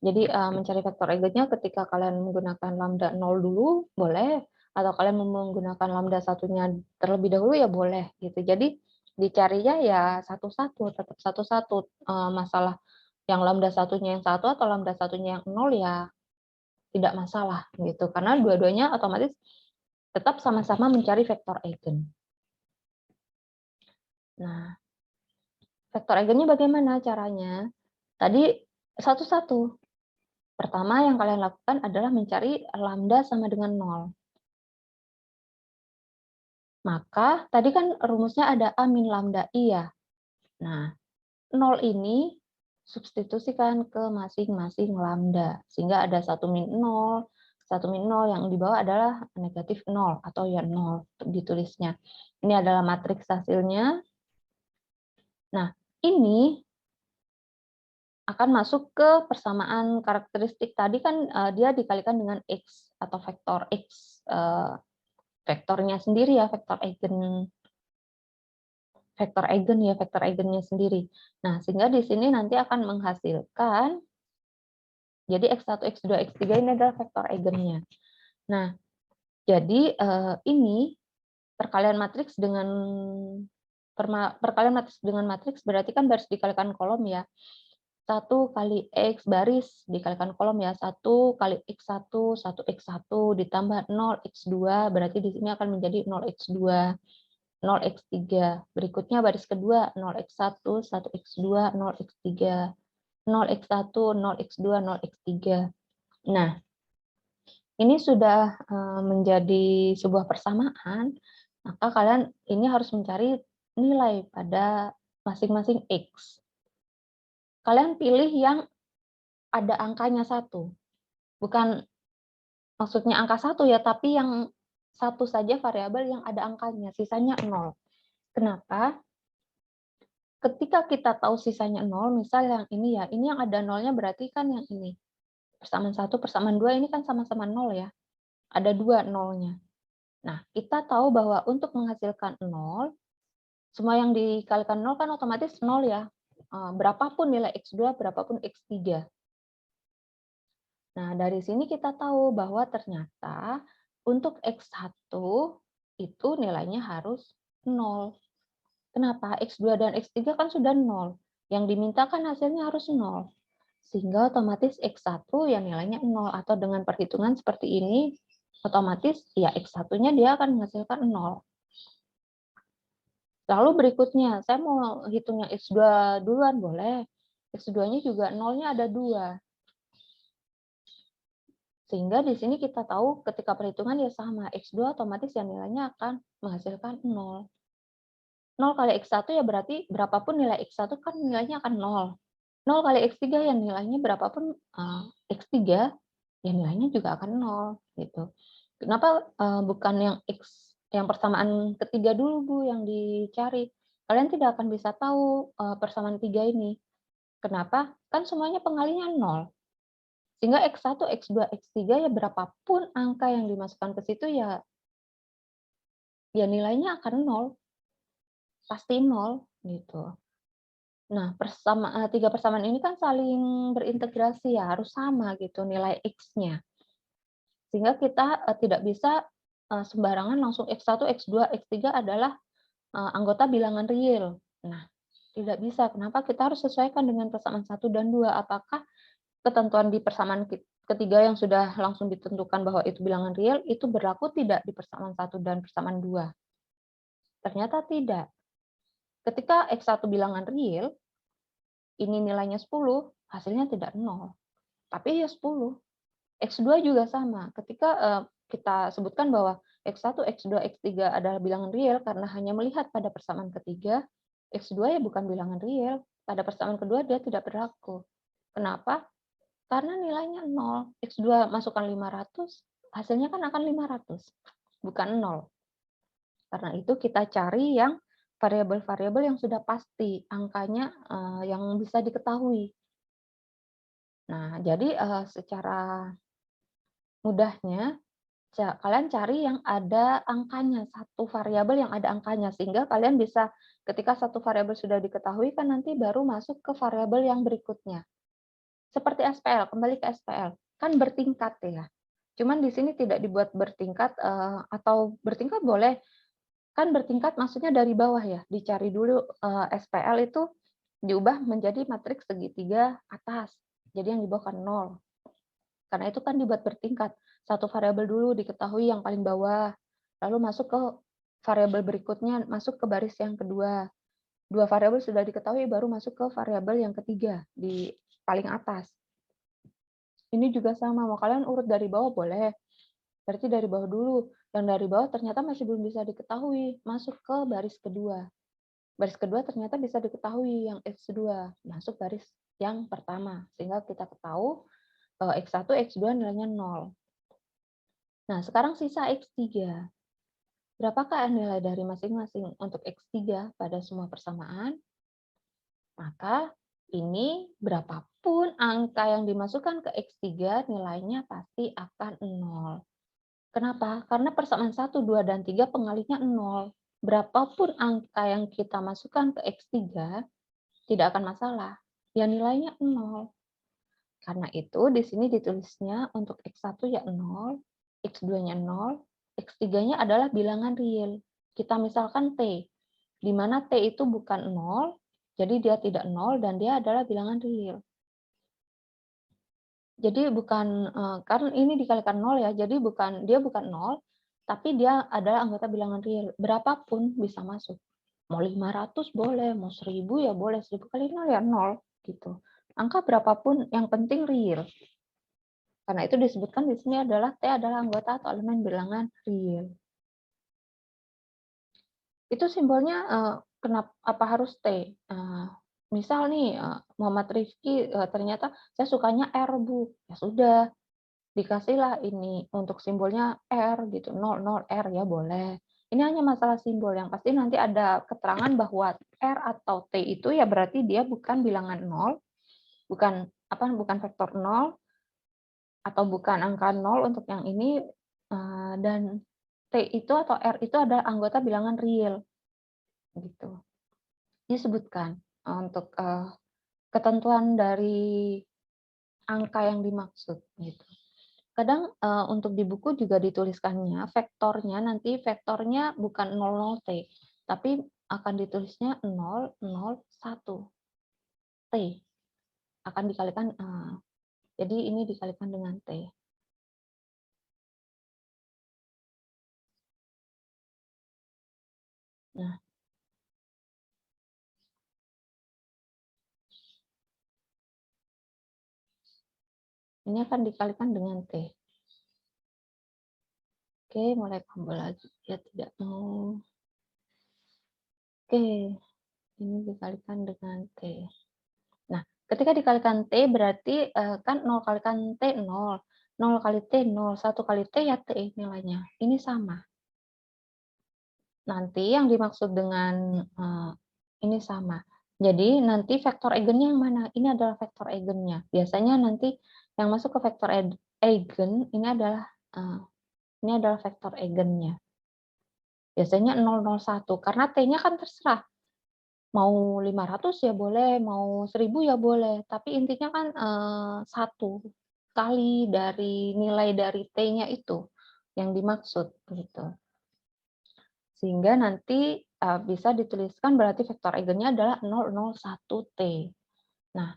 Jadi mencari vektor eigennya ketika kalian menggunakan lambda 0 dulu boleh, atau kalian menggunakan lambda satunya terlebih dahulu ya boleh gitu. Jadi dicarinya ya satu-satu, tetap satu-satu. Masalah yang lambda satunya yang 1 atau lambda satunya yang 0 ya tidak masalah gitu. Karena dua-duanya otomatis tetap sama-sama mencari vektor eigen. Nah, vektor eigennya bagaimana caranya? Tadi satu-satu. Pertama yang kalian lakukan adalah mencari lambda sama dengan 0. Maka tadi kan rumusnya ada A min lambda I ya. Nah, 0 ini substitusikan ke masing-masing lambda. Sehingga ada 1 min 0, 1 min 0 yang di bawah adalah negatif 0 atau ya 0 ditulisnya. Ini adalah matriks hasilnya. Nah, ini akan masuk ke persamaan karakteristik. Tadi kan dia dikalikan dengan X atau vektor X. Vektornya sendiri ya, vektor eigennya sendiri. Nah, sehingga di sini nanti akan menghasilkan, jadi X1, X2, X3 ini adalah vektor eigennya. Nah, jadi ini perkalian matriks dengan matriks berarti kan baris dikalikan kolom ya. 1 kali X baris dikalikan kolom ya, 1 kali X1, 1X1 ditambah 0X2, berarti di sini akan menjadi 0X2, 0X3. Berikutnya baris kedua 0X1, 1X2, 0X3, 0X1, 0X2, 0X3. Nah, ini sudah menjadi sebuah persamaan, maka kalian ini harus mencari nilai pada masing-masing X. Kalian pilih yang ada angkanya 1. Bukan maksudnya angka 1 ya, tapi yang 1 saja variabel yang ada angkanya, sisanya 0. Kenapa? Ketika kita tahu sisanya 0, misal yang ini ya, ini yang ada nolnya berarti kan yang ini. Persamaan 1, persamaan 2 ini kan sama-sama 0 ya. Ada 2 nolnya. Nah, kita tahu bahwa untuk menghasilkan 0, semua yang dikalikan 0 kan otomatis 0 ya. Berapapun nilai X2, berapapun X3. Nah, dari sini kita tahu bahwa ternyata untuk X1 itu nilainya harus 0. Kenapa? X2 dan X3 kan sudah 0. Yang diminta kan hasilnya harus 0. Sehingga otomatis X1 ya nilainya 0. Atau dengan perhitungan seperti ini, otomatis ya X1-nya dia akan menghasilkan 0. Lalu berikutnya, saya mau hitung yang X2 duluan, boleh. X2-nya juga 0-nya ada 2. Sehingga di sini kita tahu ketika perhitungan ya sama, X2 otomatis ya nilainya akan menghasilkan 0. 0 kali X1 ya berarti berapapun nilai X1 kan nilainya akan 0. 0 kali X3 ya nilainya berapapun X3 ya nilainya juga akan 0 gitu. Kenapa bukan yang X yang persamaan ketiga dulu Bu yang dicari? Kalian tidak akan bisa tahu persamaan 3 ini. Kenapa? Kan semuanya pengalinya 0. Sehingga X1, X2, X3 ya berapapun angka yang dimasukkan ke situ ya nilainya akan 0. Pasti 0 gitu. Nah, 3 persamaan ini kan saling berintegrasi ya, harus sama gitu nilai X-nya. Sehingga kita tidak bisa sembarangan langsung X1, X2, X3 adalah anggota bilangan real. Nah, tidak bisa. Kenapa? Kita harus sesuaikan dengan persamaan 1 dan 2. Apakah ketentuan di persamaan ketiga yang sudah langsung ditentukan bahwa itu bilangan real, itu berlaku tidak di persamaan 1 dan persamaan 2? Ternyata tidak. Ketika X1 bilangan real, ini nilainya 10, hasilnya tidak 0. Tapi ya 10. X2 juga sama. Ketika kita sebutkan bahwa X1, X2, X3 adalah bilangan real karena hanya melihat pada persamaan ketiga, X2 ya bukan bilangan real. Pada persamaan kedua dia tidak berlaku. Kenapa? Karena nilainya 0. X2 masukkan 500, hasilnya kan akan 500, bukan 0. Karena itu kita cari yang variabel-variabel yang sudah pasti, angkanya yang bisa diketahui. Nah, jadi secara mudahnya, kalian cari yang ada angkanya, satu variabel yang ada angkanya, sehingga kalian bisa ketika satu variabel sudah diketahui, kan nanti baru masuk ke variabel yang berikutnya. Seperti SPL, kembali ke SPL, kan bertingkat ya. Cuman di sini tidak dibuat bertingkat, atau bertingkat boleh, kan bertingkat maksudnya dari bawah ya, dicari dulu SPL itu diubah menjadi matriks segitiga atas, jadi yang di bawah kan 0. Karena itu kan dibuat bertingkat. Satu variabel dulu diketahui yang paling bawah, lalu masuk ke variabel berikutnya, masuk ke baris yang kedua. 2 variabel sudah diketahui, baru masuk ke variabel yang ketiga, di paling atas. Ini juga sama, mau kalian urut dari bawah boleh, berarti dari bawah dulu. Yang dari bawah ternyata masih belum bisa diketahui, masuk ke baris kedua. Baris kedua ternyata bisa diketahui yang X2, masuk baris yang pertama. Sehingga kita tahu X1, X2 nilainya 0. Nah, sekarang sisa X3. Berapakah nilai dari masing-masing untuk X3 pada semua persamaan? Maka ini berapapun angka yang dimasukkan ke X3, nilainya pasti akan 0. Kenapa? Karena persamaan 1, 2, dan 3 pengalinya 0. Berapapun angka yang kita masukkan ke X3, tidak akan masalah. Ya nilainya 0. Karena itu di sini ditulisnya untuk X1 ya 0, X2-nya 0, X3-nya adalah bilangan real. Kita misalkan T, di mana T itu bukan 0, jadi dia tidak 0 dan dia adalah bilangan real. Jadi bukan, kan ini dikalikan 0 ya, jadi dia bukan 0, tapi dia adalah anggota bilangan real. Berapapun bisa masuk. Mau 500 boleh, mau 1000 ya boleh, 1000 kali 0 ya 0, gitu. Angka berapapun yang penting real. Karena itu disebutkan di sini adalah T adalah anggota atau elemen bilangan real. Itu simbolnya, apa harus T? Misal nih, Muhammad Rifki, ternyata saya sukanya R, Bu. Ya sudah, dikasihlah ini untuk simbolnya R gitu, 00 R ya boleh. Ini hanya masalah simbol, yang pasti nanti ada keterangan bahwa R atau T itu ya berarti dia bukan bilangan 0, bukan vektor 0, atau bukan angka 0 untuk yang ini, dan T itu atau R itu adalah anggota bilangan real, gitu. Disebutkan untuk ketentuan dari angka yang dimaksud, gitu. Kadang untuk di buku juga dituliskannya vektornya bukan 00T, tapi akan ditulisnya 001 T, akan dikalikan, jadi ini dikalikan dengan T. Nah, ini akan dikalikan dengan T. Oke, mulai kabel lagi. Ya tidak mau. Oke, ini dikalikan dengan T. Nah, ketika dikalikan T berarti kan 0 kalikan T 0, 0 kali T 0, 1 kali T ya T nilainya. Ini sama. Nanti yang dimaksud dengan ini sama. Jadi nanti vektor eigennya yang mana? Ini adalah vektor eigennya. Biasanya nanti yang masuk ke vektor eigen ini adalah vektor eigennya. Biasanya 001 karena T-nya kan terserah. Mau 500 ya boleh, mau 1000 ya boleh, tapi intinya kan 1 kali dari nilai dari T-nya itu yang dimaksud gitu. Sehingga nanti bisa dituliskan berarti vektor eigennya adalah 001T. Nah,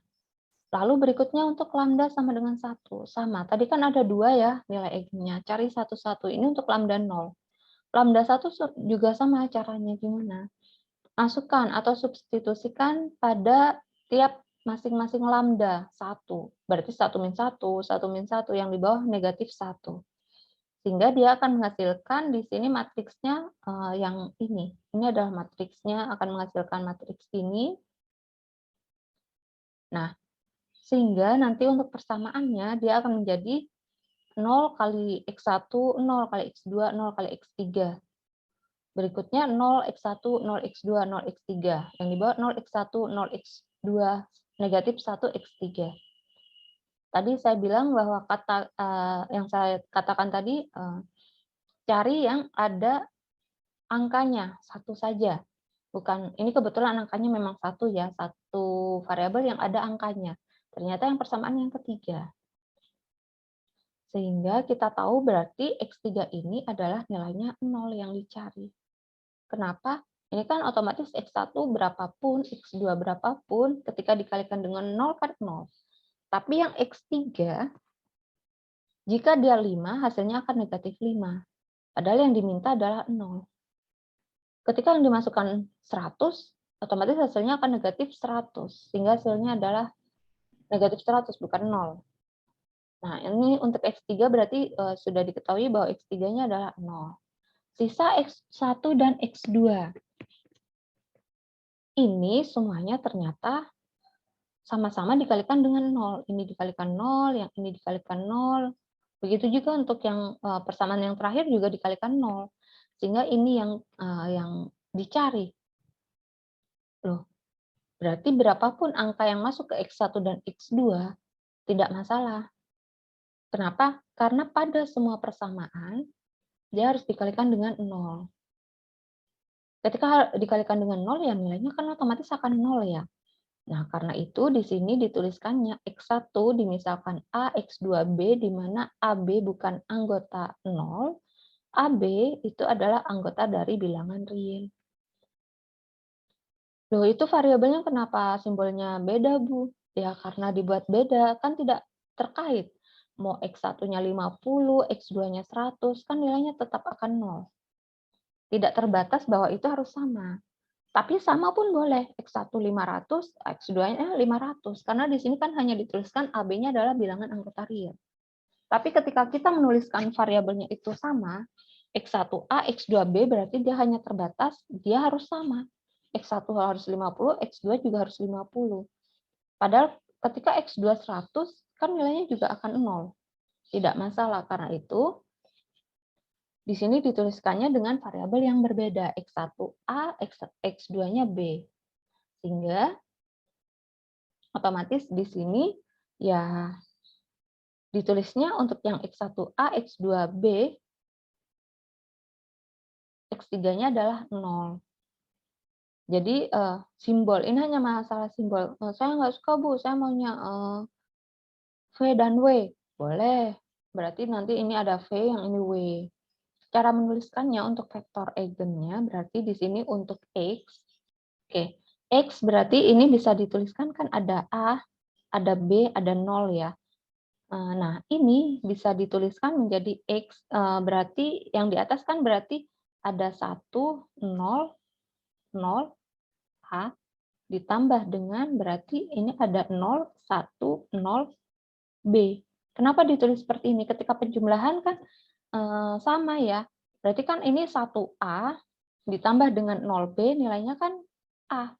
lalu berikutnya untuk lambda sama dengan 1. Sama, tadi kan ada 2 ya nilai eigennya, cari satu-satu. Ini untuk lambda 0. Lambda 1 juga sama caranya gimana? Masukkan atau substitusikan pada tiap masing-masing lambda 1. Berarti 1 min 1, 1 min 1 yang di bawah negatif 1. Sehingga dia akan menghasilkan di sini matriksnya yang ini. Ini adalah matriksnya, akan menghasilkan matriks ini. Nah, sehingga nanti untuk persamaannya dia akan menjadi 0 kali X1, 0 kali X2, 0 kali X3. Berikutnya 0x1, 0x2, 0x3. Yang di bawah 0x1, 0x2, negatif 1x3. Tadi saya bilang bahwa kata yang saya katakan tadi, cari yang ada angkanya, satu saja. Bukan, ini kebetulan angkanya memang satu ya, satu variabel yang ada angkanya. Ternyata yang persamaan yang ketiga. Sehingga kita tahu berarti X3 ini adalah nilainya 0 yang dicari. Kenapa? Ini kan otomatis X1 berapapun, X2 berapapun, ketika dikalikan dengan 0 kan 0. Tapi yang X3, jika dia 5, hasilnya akan negatif 5. Padahal yang diminta adalah 0. Ketika yang dimasukkan 100, otomatis hasilnya akan negatif 100. Sehingga hasilnya adalah negatif 100, bukan 0. Nah, ini untuk X3 berarti sudah diketahui bahwa X3-nya adalah 0. Sisa X1 dan X2. Ini semuanya ternyata sama-sama dikalikan dengan 0. Ini dikalikan 0, yang ini dikalikan 0. Begitu juga untuk yang persamaan yang terakhir juga dikalikan 0. Sehingga ini yang dicari. Loh, berarti berapapun angka yang masuk ke X1 dan X2 tidak masalah. Kenapa? Karena pada semua persamaan dia harus dikalikan dengan 0. Ketika dikalikan dengan 0 ya nilainya kan otomatis akan 0 ya. Nah, karena itu di sini dituliskannya X1 dimisalkan A, X2B, di mana AB bukan anggota 0, AB itu adalah anggota dari bilangan real. Loh, itu variabelnya kenapa simbolnya beda, Bu? Ya, karena dibuat beda. Kan tidak terkait. Mau X1-nya 50, X2-nya 100, kan nilainya tetap akan 0. Tidak terbatas bahwa itu harus sama. Tapi sama pun boleh, X1 500, X2-nya 500. Karena di sini kan hanya dituliskan AB-nya adalah bilangan anggota real. Tapi ketika kita menuliskan variabelnya itu sama, X1A, X2B berarti dia hanya terbatas, dia harus sama. X1 harus 50, X2 juga harus 50. Padahal ketika X2 100, kan nilainya juga akan 0. Tidak masalah, karena itu di sini dituliskannya dengan variabel yang berbeda, X1A, X2-nya B. Sehingga otomatis di sini ya ditulisnya untuk yang X1A, X2B, X3-nya adalah 0. Jadi simbol, ini hanya masalah simbol. Saya nggak suka, Bu, saya maunya V dan W. Boleh, berarti nanti ini ada V, yang ini W. Cara menuliskannya untuk vektor eigennya, berarti di sini untuk X. Oke, X berarti ini bisa dituliskan kan ada A, ada B, ada 0 ya. Nah, ini bisa dituliskan menjadi X, berarti yang di atas kan berarti ada 1, 0, 0, A, ditambah dengan berarti ini ada 0, 1, 0, B. Kenapa ditulis seperti ini? Ketika penjumlahan kan sama ya. Berarti kan ini 1A ditambah dengan 0B nilainya kan A.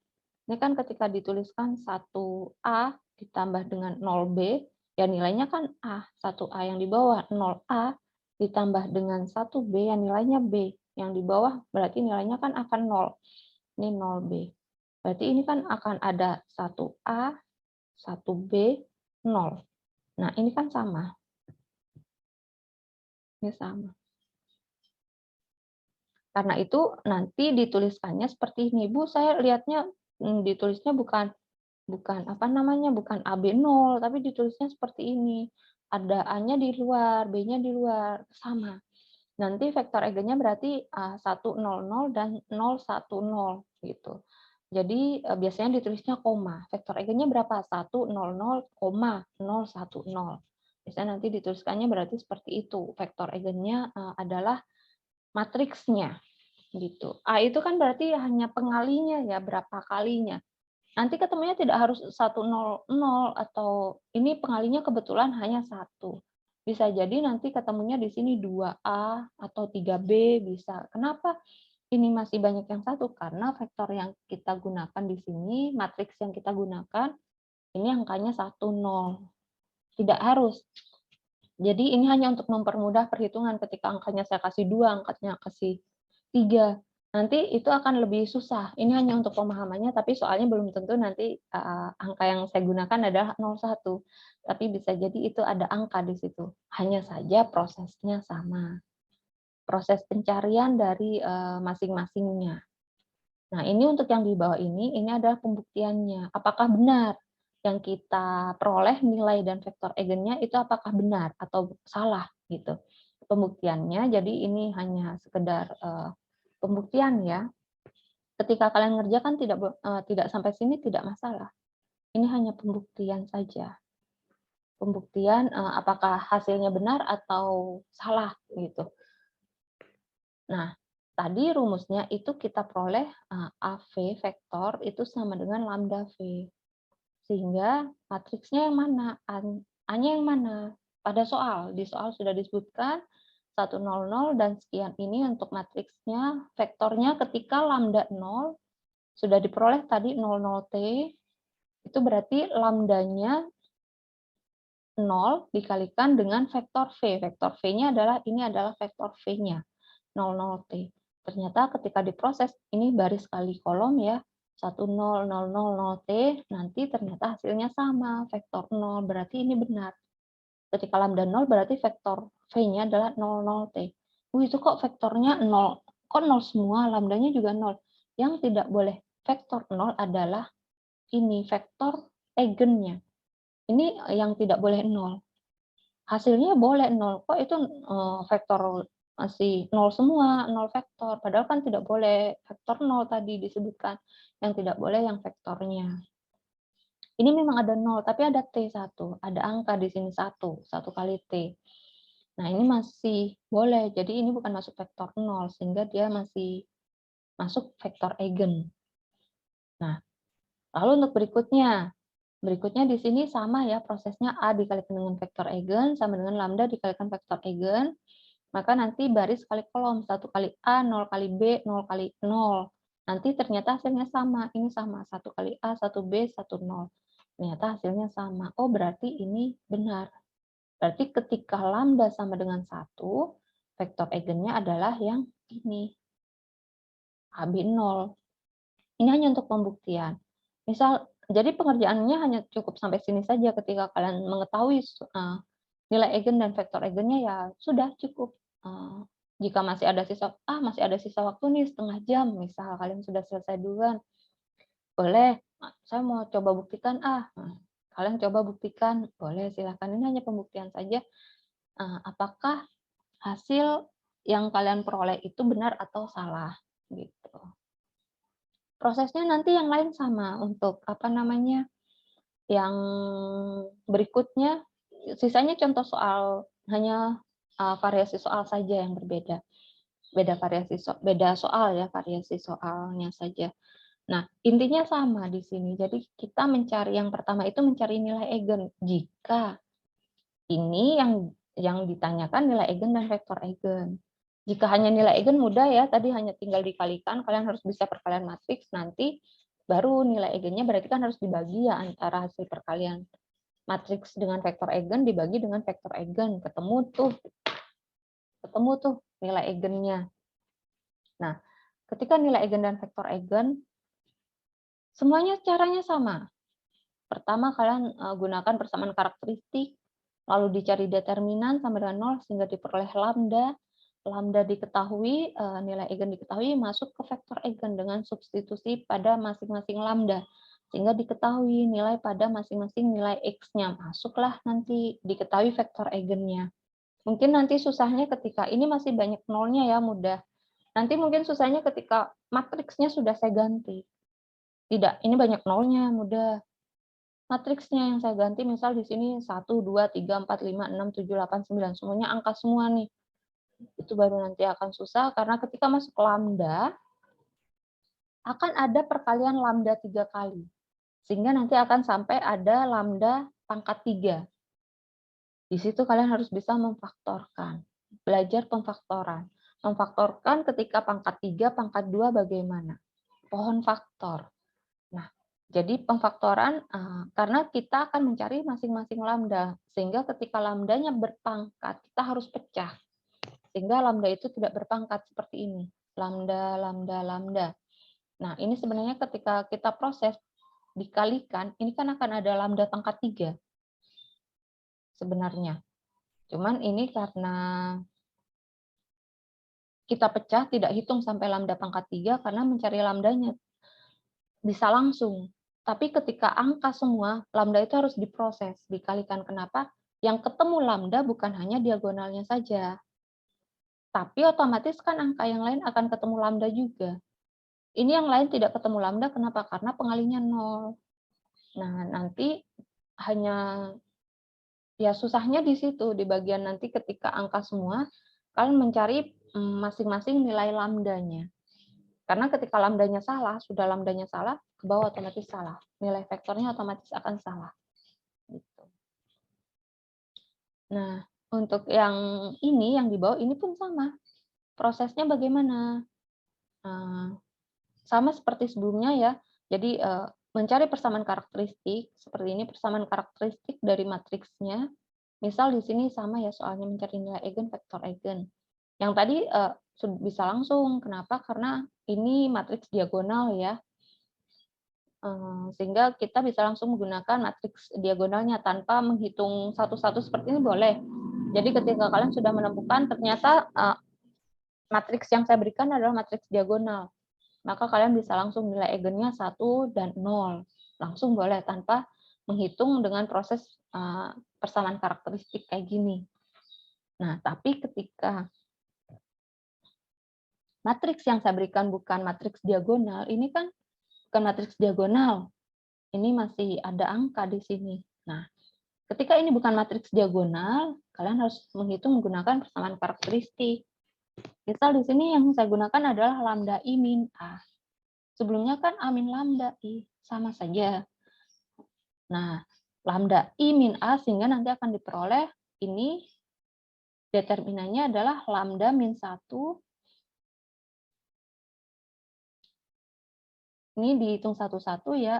Ini kan ketika dituliskan 1A ditambah dengan 0B, ya nilainya kan A. 1A yang di bawah 0A ditambah dengan 1B, yang nilainya B. Yang di bawah berarti nilainya kan akan 0. Ini 0B. Berarti ini kan akan ada 1A, 1B, 0. Nah, ini kan sama. Ini sama. Karena itu nanti dituliskannya seperti ini. Bu, saya lihatnya ditulisnya bukan apa namanya, bukan AB0, tapi ditulisnya seperti ini. Ada A-nya di luar, B-nya di luar, sama. Nanti vektor eigennya berarti 100 dan 010 gitu. Jadi biasanya ditulisnya koma. Vektor eigennya berapa? 100, 010. Biasanya nanti dituliskannya berarti seperti itu. Vektor eigennya adalah matriksnya gitu. A itu kan berarti hanya pengalinya ya, berapa kalinya. Nanti ketemunya tidak harus 100 atau ini pengalinya kebetulan hanya 1. Bisa jadi nanti ketemunya di sini 2A atau 3B bisa. Kenapa ini masih banyak yang 1? Karena vektor yang kita gunakan di sini, matriks yang kita gunakan, ini angkanya 1, 0. Tidak harus. Jadi ini hanya untuk mempermudah perhitungan ketika angkanya saya kasih 2, angkanya kasih 3. Nanti itu akan lebih susah. Ini hanya untuk pemahamannya, tapi soalnya belum tentu nanti angka yang saya gunakan adalah 01. Tapi bisa jadi itu ada angka di situ. Hanya saja prosesnya sama. Proses pencarian dari masing-masingnya. Nah, ini untuk yang di bawah ini adalah pembuktiannya. Apakah benar yang kita peroleh nilai dan vektor eigennya itu apakah benar atau salah gitu. Pembuktiannya, jadi ini hanya sekedar pembuktian ya. Ketika kalian ngerjakan tidak sampai sini tidak masalah. Ini hanya pembuktian saja. Pembuktian apakah hasilnya benar atau salah gitu. Nah, tadi rumusnya itu kita peroleh AV vektor itu sama dengan lambda V. Sehingga matriksnya yang mana? A-nya yang mana? Pada soal, di soal sudah disebutkan 100 dan sekian ini untuk matriksnya, vektornya ketika lambda 0 sudah diperoleh tadi 00T, itu berarti lambdanya 0 dikalikan dengan vektor V. Vektor V-nya adalah, ini adalah vektor V-nya, 00T. Ternyata ketika diproses, ini baris kali kolom ya, 10000T, nanti ternyata hasilnya sama, vektor 0, berarti ini benar. Ketika lambda 0 berarti vektor V-nya adalah 00T. Itu kok vektornya 0, kok 0 semua, lambdanya juga 0. Yang tidak boleh vektor 0 adalah ini, vektor eigennya. Ini yang tidak boleh 0. Hasilnya boleh 0, kok itu vektor masih 0 semua, 0 vektor. Padahal kan tidak boleh vektor 0 tadi disebutkan. Yang tidak boleh yang vektornya. Ini memang ada 0, tapi ada T1, ada angka di sini 1 kali T. Nah, ini masih boleh, jadi ini bukan masuk vektor 0, sehingga dia masih masuk vektor eigen. Nah, lalu untuk berikutnya di sini sama ya, prosesnya A dikalikan dengan vektor eigen, sama dengan lambda dikalikan vektor eigen, maka nanti baris kali kolom, 1 kali A, 0 kali B, 0 kali 0. Nanti ternyata hasilnya sama, ini sama, 1 kali A, 1 B, 1 0. Ternyata hasilnya sama. Oh, berarti ini benar. Berarti ketika lambda sama dengan 1, vektor eigennya adalah yang ini, AB0. Ini hanya untuk pembuktian. Misal, jadi pengerjaannya hanya cukup sampai sini saja ketika kalian mengetahui nilai eigen dan vektor eigennya, ya sudah cukup. Jika masih ada sisa waktu nih setengah jam, misal kalian sudah selesai duluan, boleh, saya mau coba buktikan kalian coba buktikan, boleh silahkan. Ini hanya pembuktian saja, apakah hasil yang kalian peroleh itu benar atau salah, gitu. Prosesnya nanti yang lain sama untuk yang berikutnya, sisanya contoh soal, hanya variasi soal saja yang berbeda. Beda soal ya, variasi soalnya saja. Nah, intinya sama di sini. Jadi kita mencari yang pertama itu mencari nilai eigen. Jika ini yang ditanyakan nilai eigen dan vektor eigen. Jika hanya nilai eigen mudah ya, tadi hanya tinggal dikalikan, kalian harus bisa perkalian matriks, nanti baru nilai eigennya berarti kan harus dibagi ya antara hasil perkalian matriks dengan vektor eigen dibagi dengan vektor eigen, ketemu tuh nilai eigennya. Nah, ketika nilai eigen dan vektor eigen semuanya caranya sama. Pertama kalian gunakan persamaan karakteristik, lalu dicari determinan sama dengan 0 sehingga diperoleh lambda. Lambda diketahui, nilai eigen diketahui, masuk ke vektor eigen dengan substitusi pada masing-masing lambda. Sehingga diketahui nilai pada masing-masing nilai X-nya. Masuklah nanti diketahui vektor eigennya. Mungkin nanti susahnya ketika ini masih banyak nolnya ya, mudah. Nanti mungkin susahnya ketika matriksnya sudah saya ganti. Tidak, ini banyak nolnya, mudah. Matriksnya yang saya ganti, misal di sini 1, 2, 3, 4, 5, 6, 7, 8, 9. Semuanya angka semua nih. Itu baru nanti akan susah, karena ketika masuk lambda, akan ada perkalian lambda 3 kali. Sehingga nanti akan sampai ada lambda pangkat 3. Di situ kalian harus bisa memfaktorkan. Belajar pemfaktoran. Memfaktorkan ketika pangkat 3, pangkat 2 bagaimana. Pohon faktor. Nah, jadi pemfaktoran, karena kita akan mencari masing-masing lambda. Sehingga ketika lambdanya berpangkat, kita harus pecah. Sehingga lambda itu tidak berpangkat seperti ini. Lambda, lambda, lambda. Nah, ini sebenarnya ketika kita proses dikalikan, ini kan akan ada lambda pangkat 3 sebenarnya. Cuman ini karena kita pecah, tidak hitung sampai lambda pangkat 3 karena mencari lambdanya bisa langsung. Tapi ketika angka semua, lambda itu harus diproses, dikalikan. Kenapa? Yang ketemu lambda bukan hanya diagonalnya saja. Tapi otomatis kan angka yang lain akan ketemu lambda juga. Ini yang lain tidak ketemu lambda, kenapa? Karena pengalinya 0. Nah, nanti hanya, ya susahnya di situ, di bagian nanti ketika angka semua, kalian mencari masing-masing nilai lambdanya. Karena ketika lambdanya salah, sudah lambdanya salah, ke bawah otomatis salah. Nilai vektornya otomatis akan salah. Gitu. Nah, untuk yang ini, yang di bawah, ini pun sama. Prosesnya bagaimana? Sama seperti sebelumnya ya. Jadi mencari persamaan karakteristik seperti ini, persamaan karakteristik dari matriksnya. Misal di sini sama ya soalnya mencari nilai eigen, vektor eigen. Yang tadi bisa langsung. Kenapa? Karena ini matriks diagonal ya. Sehingga kita bisa langsung menggunakan matriks diagonalnya tanpa menghitung satu-satu seperti ini boleh. Jadi ketika kalian sudah menemukan ternyata matriks yang saya berikan adalah matriks diagonal, maka kalian bisa langsung nilai eigennya 1 dan 0. Langsung boleh tanpa menghitung dengan proses persamaan karakteristik kayak gini. Nah, tapi ketika matriks yang saya berikan bukan matriks diagonal, ini kan bukan matriks diagonal. ini masih ada angka di sini. Nah, ketika ini bukan matriks diagonal, kalian harus menghitung menggunakan persamaan karakteristik. Misal di sini yang saya gunakan adalah lambda I min A. Sebelumnya kan A min lambda I, sama saja. Nah, lambda I min A sehingga nanti akan diperoleh ini determinannya adalah lambda min 1. Ini dihitung satu-satu ya.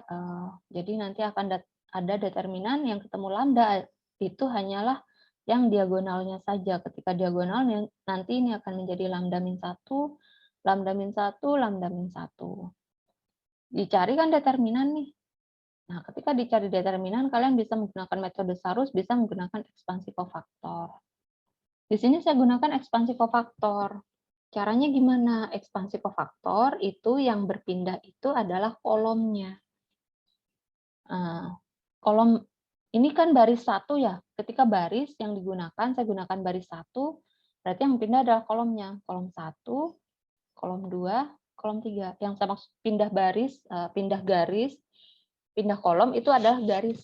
Jadi nanti akan ada determinan yang ketemu lambda itu hanyalah yang diagonalnya saja. Ketika diagonal nanti ini akan menjadi lambda min 1, lambda min 1, lambda min 1. Dicari kan determinan nih. Nah, ketika dicari determinan, kalian bisa menggunakan metode Sarus, bisa menggunakan ekspansi kofaktor. Di sini saya gunakan ekspansi kofaktor. Caranya gimana? Ekspansi kofaktor itu yang berpindah itu adalah kolomnya. Kolom ini kan baris 1 ya. Ketika baris yang digunakan, saya gunakan baris 1, berarti yang pindah adalah kolomnya. Kolom 1, kolom 2, kolom 3. Yang saya maksud pindah baris, pindah garis, pindah kolom itu adalah garis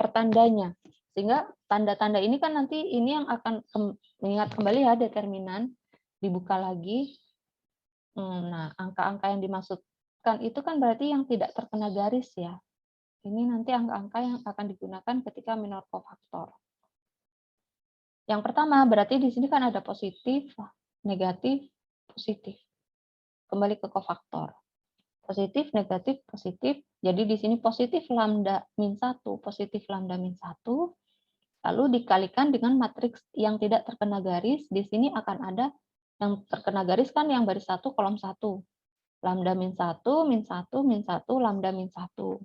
pertandanya. Sehingga tanda-tanda ini kan nanti ini yang akan mengingat kembali ya determinan, dibuka lagi. Nah, angka-angka yang dimaksudkan itu kan berarti yang tidak terkena garis ya. Ini nanti angka-angka yang akan digunakan ketika minor kofaktor. Yang pertama berarti di sini kan ada positif, negatif, positif. Kembali ke kofaktor. Positif, negatif, positif. Jadi di sini positif lambda min 1, positif lambda min 1. Lalu dikalikan dengan matriks yang tidak terkena garis. Di sini akan ada yang terkena garis kan yang baris 1, kolom 1. Lambda min 1, min 1, min 1, lambda min 1.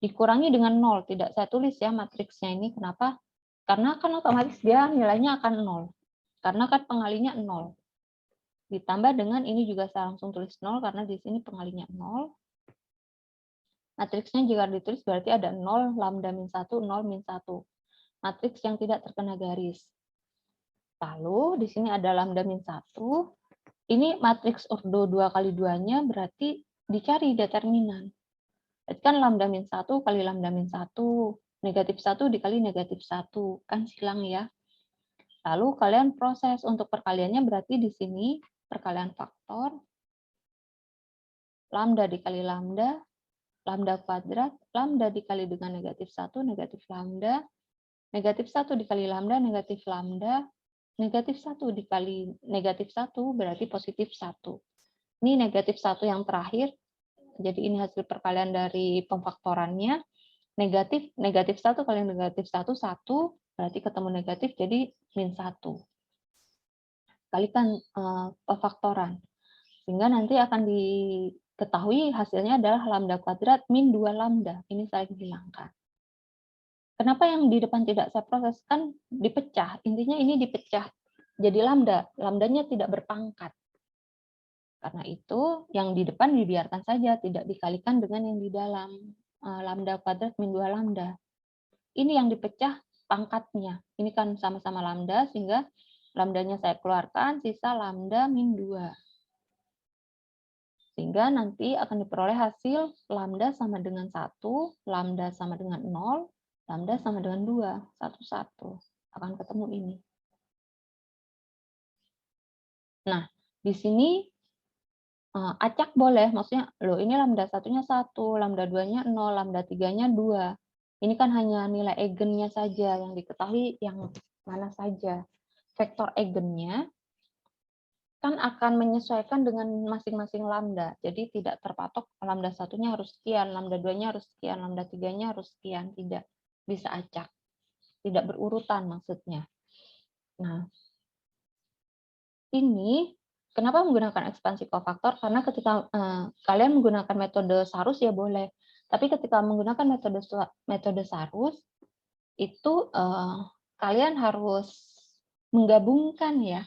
Dikurangi dengan 0. Tidak saya tulis ya matriksnya ini. Kenapa? Karena kan otomatis dia nilainya akan 0. Karena kan pengalinya 0. Ditambah dengan ini juga saya langsung tulis 0 karena di sini pengalinya 0. Matriksnya jika ditulis berarti ada 0, lambda min 1, 0, min 1. Matriks yang tidak terkena garis. Lalu di sini ada lambda min 1. Ini matriks ordo 2 kali 2-nya berarti dicari determinan. Berarti kan lambda min 1 kali lambda min 1. Negatif 1 dikali negatif 1. Kan silang ya. Lalu kalian proses untuk perkaliannya berarti di sini perkalian faktor. Lambda dikali lambda. Lambda kuadrat. Lambda dikali dengan negatif 1. Negatif lambda. Negatif 1 dikali lambda, negatif lambda, negatif 1 dikali negatif 1 berarti positif 1. Ini negatif 1 yang terakhir, jadi ini hasil perkalian dari pemfaktorannya. Negatif 1 kali negatif 1, 1, berarti ketemu negatif, jadi min 1. Kalikan pemfaktoran, sehingga nanti akan diketahui hasilnya adalah lambda kuadrat min 2 lambda, ini saya hilangkan. Kenapa yang di depan tidak saya proses? Kan dipecah. Intinya ini dipecah jadi lambda. Lambdanya tidak berpangkat. Karena itu yang di depan dibiarkan saja, tidak dikalikan dengan yang di dalam. Lambda kuadrat min 2 lambda. Ini yang dipecah pangkatnya. Ini kan sama-sama lambda, sehingga lambdanya saya keluarkan, sisa lambda min 2. Sehingga nanti akan diperoleh hasil lambda sama dengan 1, lambda sama dengan 0, lambda sama dengan 2, 1, 1. Akan ketemu ini. Nah, di sini acak boleh, maksudnya, loh ini lambda 1-nya 1, lambda 2-nya 0, lambda 3-nya 2. Ini kan hanya nilai eigennya saja yang diketahui yang mana saja. Vektor eigennya kan akan menyesuaikan dengan masing-masing lambda. Jadi tidak terpatok lambda 1-nya harus sekian, lambda 2-nya harus sekian, lambda 3-nya harus sekian, tidak. Bisa acak. Tidak berurutan maksudnya. Nah, ini kenapa menggunakan ekspansi kofaktor? Karena ketika kalian menggunakan metode Sarus ya boleh. Tapi ketika menggunakan metode Sarus, itu kalian harus menggabungkan ya.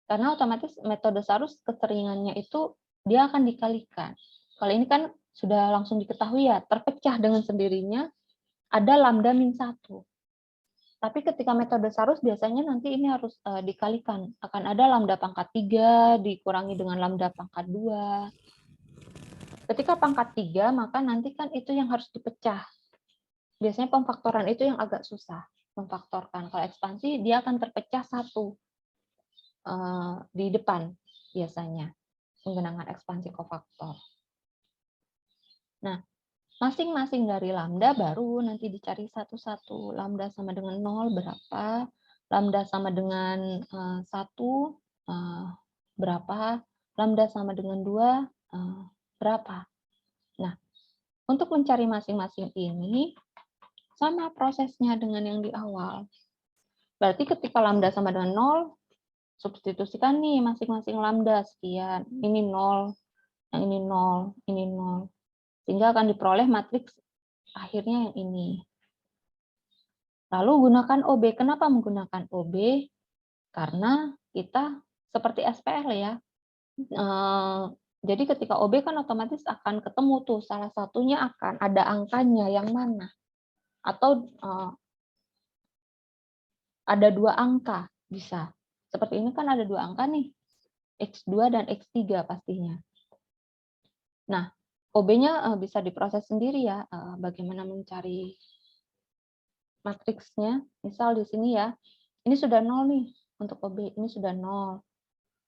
Karena otomatis metode Sarus keseringannya itu dia akan dikalikan. Kalau ini kan sudah langsung diketahui ya, terpecah dengan sendirinya, ada lambda min 1. Tapi ketika metode Sarus biasanya nanti ini harus dikalikan. Akan ada lambda pangkat 3 dikurangi dengan lambda pangkat 2. Ketika pangkat 3, maka nanti kan itu yang harus dipecah. Biasanya pemfaktoran itu yang agak susah memfaktorkan. Kalau ekspansi, dia akan terpecah satu di depan biasanya, menggunakan ekspansi kofaktor. Nah, masing-masing dari lambda baru nanti dicari satu-satu. Lambda sama dengan 0 berapa? Lambda sama dengan 1 berapa? Lambda sama dengan 2 berapa? Nah, untuk mencari masing-masing ini, sama prosesnya dengan yang di awal. Berarti ketika lambda sama dengan 0, substitusikan nih masing-masing lambda sekian. Ini 0, yang ini 0, ini 0. Sehingga akan diperoleh matriks akhirnya yang ini. Lalu gunakan OB. Kenapa menggunakan OB? Karena kita seperti SPL ya. Jadi ketika OB kan otomatis akan ketemu tuh salah satunya akan ada angkanya yang mana. Atau ada 2 angka bisa. Seperti ini kan ada 2 angka nih. X2 dan X3 pastinya. Nah, OB-nya bisa diproses sendiri ya, bagaimana mencari matriksnya. Misal di sini ya, ini sudah 0 nih untuk OB, ini sudah 0.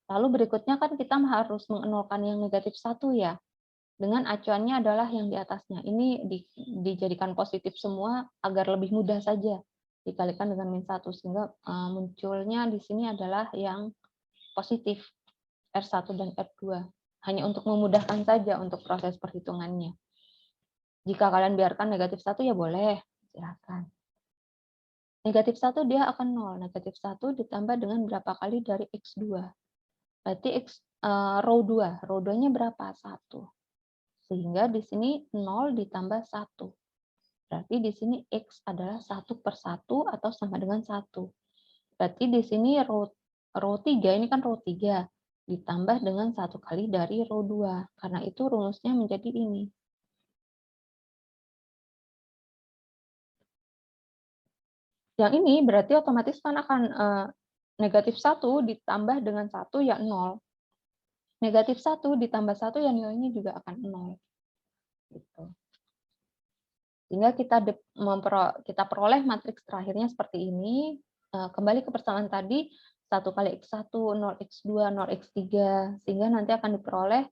Lalu berikutnya kan kita harus mengenolkan yang negatif 1 ya. Dengan acuannya adalah yang di atasnya. Ini dijadikan positif semua agar lebih mudah saja. Dikalikan dengan min 1 sehingga munculnya di sini adalah yang positif R1 dan R2. Hanya untuk memudahkan saja untuk proses perhitungannya. Jika kalian biarkan negatif 1 ya boleh, silakan. Negatif 1 dia akan 0. Negatif 1 ditambah dengan berapa kali dari X2. Berarti row 2. Row 2-nya berapa? 1. Sehingga di sini 0 ditambah 1. Berarti di sini X adalah 1 per 1 atau sama dengan 1. Berarti di sini row 3, ini kan row 3. Ditambah dengan 1 kali dari row 2. Karena itu rumusnya menjadi ini. Yang ini berarti otomatis kan akan negatif 1 ditambah dengan 1 ya 0. Negatif 1 ditambah 1 ya nilainya juga akan 0. Gitu. Sehingga kita peroleh matriks terakhirnya seperti ini. Kembali ke persamaan tadi, 1 kali X1, 0x2, 0x3, sehingga nanti akan diperoleh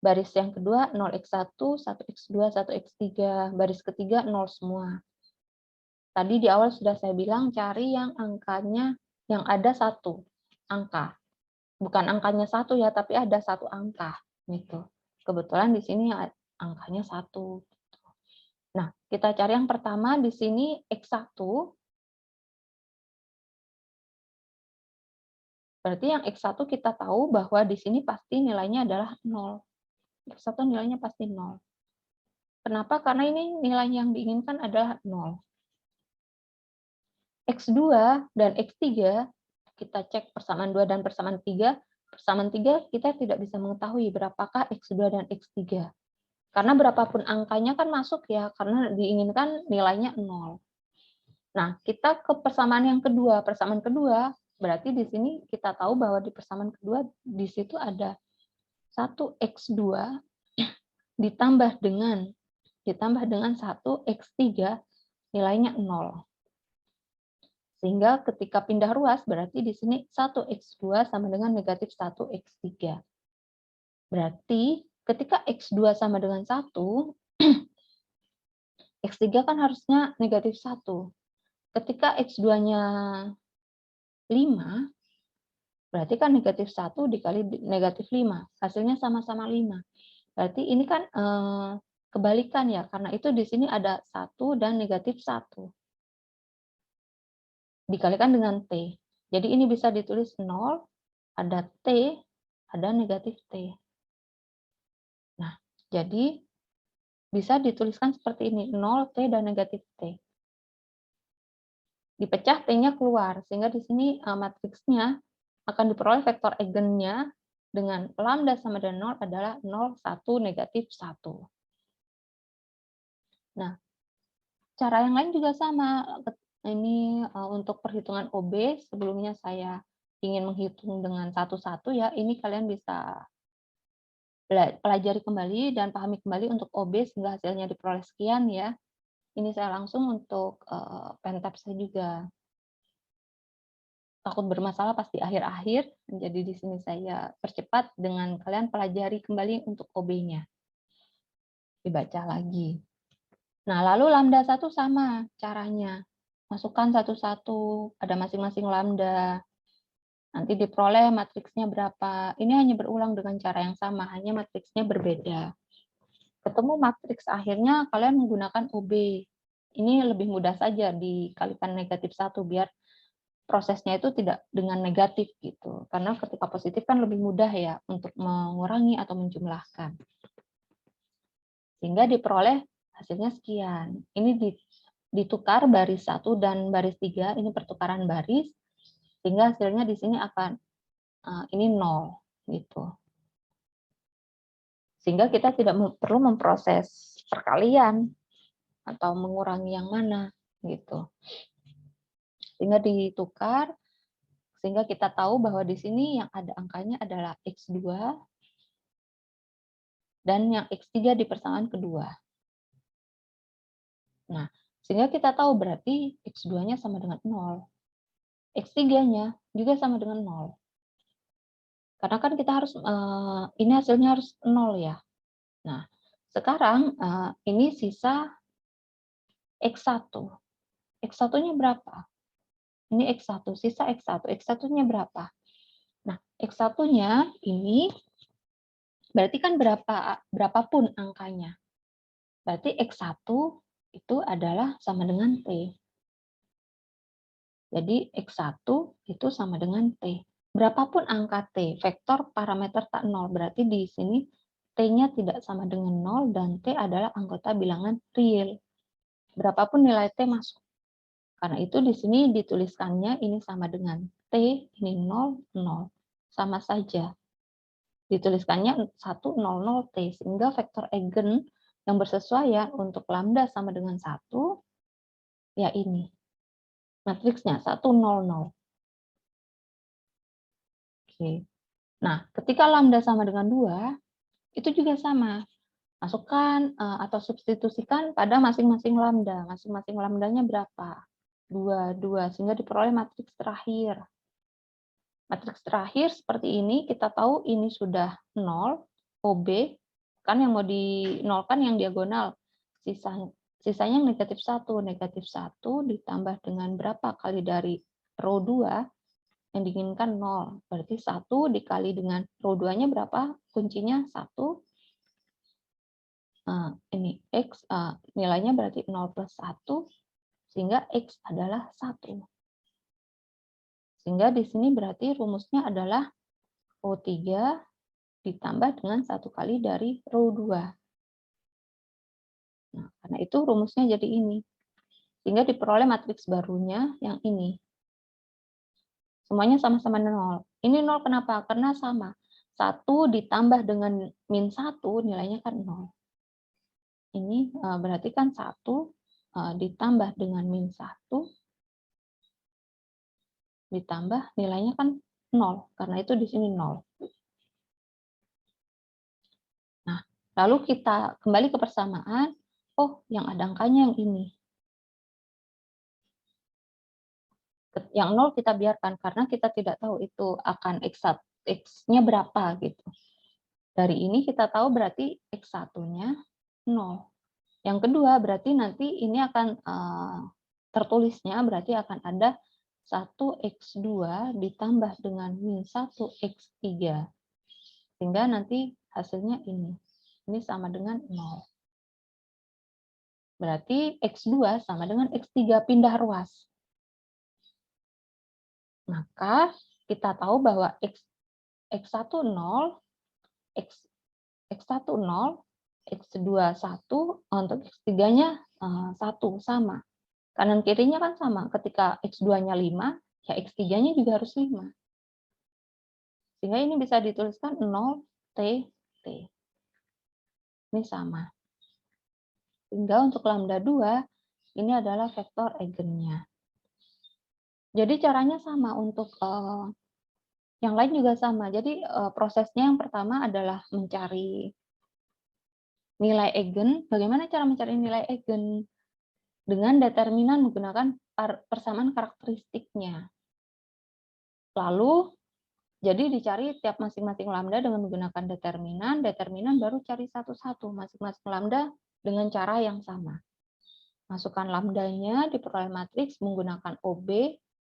baris yang kedua 0x1, 1x2, 1x3, baris ketiga 0 semua. Tadi di awal sudah saya bilang cari yang angkanya yang ada 1 angka. Bukan angkanya 1 ya, tapi ada 1 angka gitu. Kebetulan di sini angkanya 1. Nah, kita cari yang pertama di sini X1. Berarti yang X1 kita tahu bahwa di sini pasti nilainya adalah 0. X1 nilainya pasti 0. Kenapa? Karena ini nilai yang diinginkan adalah 0. X2 dan X3, kita cek persamaan 2 dan persamaan 3. Persamaan 3 kita tidak bisa mengetahui berapakah X2 dan X3. Karena berapapun angkanya kan masuk ya, karena diinginkan nilainya 0. Nah, kita ke persamaan yang kedua. Persamaan kedua, berarti di sini kita tahu bahwa di persamaan kedua, di situ ada 1x2 ditambah dengan 1x3, nilainya 0. Sehingga ketika pindah ruas, berarti di sini 1x2 sama dengan negatif 1x3. Berarti ketika x2 sama dengan 1, x3 kan harusnya negatif 1. Ketika x2-nya 5, berarti kan negatif 1 dikali negatif 5. Hasilnya sama-sama 5. Berarti ini kan kebalikan ya, karena itu di sini ada 1 dan negatif 1. Dikalikan dengan T. Jadi ini bisa ditulis 0, ada T, ada negatif T. Nah, jadi bisa dituliskan seperti ini, 0, T, dan negatif T. Dipecah T-nya keluar, sehingga di sini matriksnya akan diperoleh vektor eigennya dengan lambda sama dengan 0 adalah 0, 1, negatif 1. Nah, cara yang lain juga sama. Ini untuk perhitungan OB, sebelumnya saya ingin menghitung dengan satu-satu ya, ini kalian bisa pelajari kembali dan pahami kembali untuk OB sehingga hasilnya diperoleh sekian ya. Ini saya langsung untuk pentap saya juga. Takut bermasalah pas di akhir-akhir, jadi di sini saya percepat dengan kalian pelajari kembali untuk OB-nya. Dibaca lagi. Nah, lalu lambda 1 sama caranya. Masukkan satu-satu, ada masing-masing lambda. Nanti diperoleh matriksnya berapa. Ini hanya berulang dengan cara yang sama, hanya matriksnya berbeda. Ketemu matriks akhirnya, kalian menggunakan OB. Ini lebih mudah saja dikalikan negatif 1, biar prosesnya itu tidak dengan negatif gitu. Karena ketika positif kan lebih mudah ya untuk mengurangi atau menjumlahkan. Sehingga diperoleh hasilnya sekian. Ini ditukar baris 1 dan baris 3, ini pertukaran baris, sehingga hasilnya di sini akan ini 0 gitu. Sehingga kita tidak perlu memproses perkalian atau mengurangi yang mana gitu. Sehingga ditukar, sehingga kita tahu bahwa di sini yang ada angkanya adalah X2 dan yang X3 di persamaan kedua. Nah, sehingga kita tahu berarti X2-nya sama dengan 0. X3-nya juga sama dengan 0. Karena kan kita harus, ini hasilnya harus 0 ya. Nah, sekarang ini sisa X1. X1-nya berapa? Ini X1, sisa X1. X1-nya berapa? Nah, X1-nya ini berarti kan berapapun angkanya. Berarti X1 itu adalah sama dengan T. Jadi X1 itu sama dengan T. Berapapun angka T, vektor parameter tak 0. Berarti di sini T-nya tidak sama dengan 0 dan T adalah anggota bilangan real. Berapapun nilai T masuk. Karena itu di sini dituliskannya ini sama dengan T, ini 0, 0. Sama saja. Dituliskannya 1, 0, 0, T. Sehingga vektor eigen yang bersesuaian untuk lambda sama dengan 1, ya ini. Matriksnya 1, 0, 0. Oke. Nah, ketika lambda sama dengan 2, itu juga sama. Masukkan atau substitusikan pada masing-masing lambda. Masing-masing lambdanya berapa? 2, 2. Sehingga diperoleh matriks terakhir. Matriks terakhir seperti ini, kita tahu ini sudah 0, OB, kan yang mau dinolkan yang diagonal. Sisanya negatif 1. Negatif 1 ditambah dengan berapa kali dari row 2 yang diinginkan 0. Berarti 1 dikali dengan row 2-nya berapa? Kuncinya 1. Ini X, nilainya berarti 0 plus 1, sehingga X adalah 1. Sehingga di sini berarti rumusnya adalah row 3 ditambah dengan 1 kali dari row 2. Nah, karena itu rumusnya jadi ini. Sehingga diperoleh matriks barunya yang ini. Semuanya sama-sama 0. Ini 0 kenapa? Karena sama. 1 ditambah dengan min 1 nilainya kan 0. Ini berarti kan 1 ditambah dengan min 1 ditambah nilainya kan 0. Karena itu di sini 0. Nah, lalu kita kembali ke persamaan. Oh, yang ada angkanya yang ini. Yang 0 kita biarkan karena kita tidak tahu itu akan X-nya berapa gitu. Dari ini kita tahu berarti X1-nya 0. Yang kedua berarti nanti ini akan tertulisnya berarti akan ada 1x2 ditambah dengan min 1x3. Sehingga nanti hasilnya ini. Ini sama dengan 0. Berarti x2 sama dengan x3 pindah ruas. Maka kita tahu bahwa x1 0, x1 0, x2 1, untuk x3-nya 1 sama. Kanan kirinya kan sama. Ketika x2-nya 5, ya x3-nya juga harus 5. Sehingga ini bisa dituliskan 0 T, T. Ini sama. Sehingga untuk lambda 2, ini adalah vektor eigennya. Jadi caranya sama untuk Yang lain juga sama. Jadi prosesnya yang pertama adalah mencari nilai eigen. Bagaimana cara mencari nilai eigen? Dengan determinan menggunakan persamaan karakteristiknya. Lalu, jadi dicari tiap masing-masing lambda dengan menggunakan determinan baru cari satu-satu masing-masing lambda dengan cara yang sama. Masukkan lambdanya, diperoleh matriks menggunakan OB,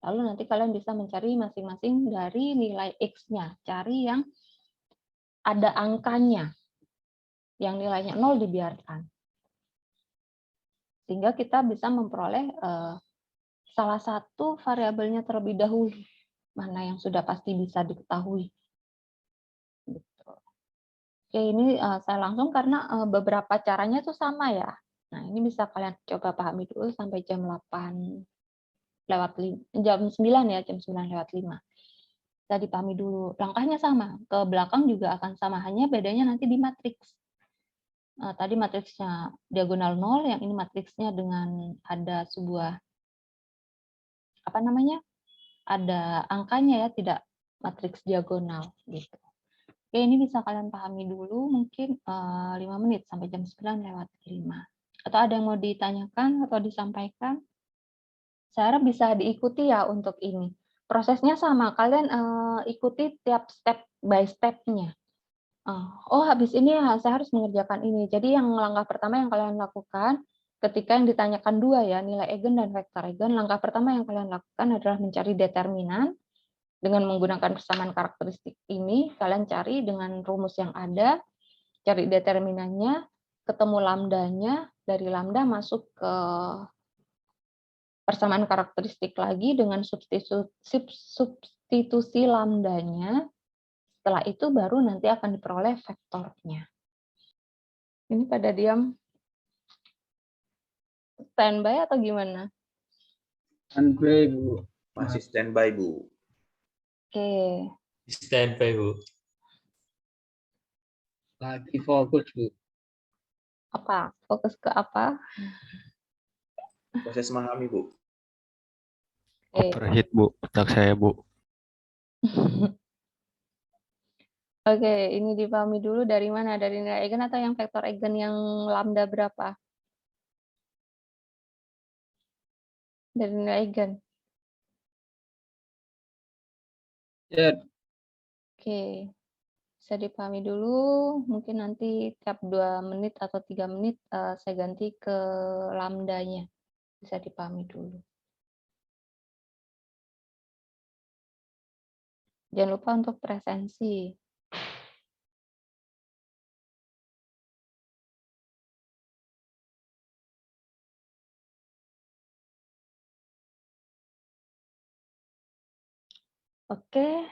lalu nanti kalian bisa mencari masing-masing dari nilai X-nya. Cari yang ada angkanya, yang nilainya 0 dibiarkan. Sehingga kita bisa memperoleh salah satu variabelnya terlebih dahulu, mana yang sudah pasti bisa diketahui. Gitu. Oke, ini saya langsung karena beberapa caranya itu sama ya. Nah, ini bisa kalian coba pahami dulu sampai jam 8 lewat 5, jam 9 ya, jam 9 lewat 5. Kita dipahami dulu. Langkahnya sama, ke belakang juga akan sama, hanya bedanya nanti di matriks. Tadi matriksnya diagonal 0, yang ini matriksnya dengan ada sebuah ada angkanya ya, tidak matriks diagonal gitu. Oke, ini bisa kalian pahami dulu mungkin 5 menit sampai jam 9 lewat 5. Atau ada yang mau ditanyakan atau disampaikan? Saya harap bisa diikuti ya untuk ini. Prosesnya sama, kalian ikuti tiap step by step-nya. Oh, habis ini saya harus mengerjakan ini. Jadi yang langkah pertama yang kalian lakukan ketika yang ditanyakan dua ya, nilai eigen dan vektor eigen, langkah pertama yang kalian lakukan adalah mencari determinan dengan menggunakan persamaan karakteristik ini. Kalian cari dengan rumus yang ada, cari determinannya, ketemu lambdanya, dari lambda masuk ke persamaan karakteristik lagi dengan substitusi lambdanya. Setelah itu baru nanti akan diperoleh vektornya. Ini pada diam standby atau gimana? Standby, Bu. Masih standby, Bu. Oke. Standby, Bu. Lagi fokus, Bu. Apa? Fokus ke apa? Proses memahami, Bu. Oke. Overheat, Bu. Otak saya, Bu. Oke, ini dipahami dulu dari mana? Dari nilai eigen atau yang vektor eigen yang lambda berapa? Dari nilai eigen. Ya, Oke. Bisa dipahami dulu, mungkin nanti tiap 2 menit atau 3 menit saya ganti ke lambdanya. Bisa dipahami dulu. Jangan lupa untuk presensi. Oke,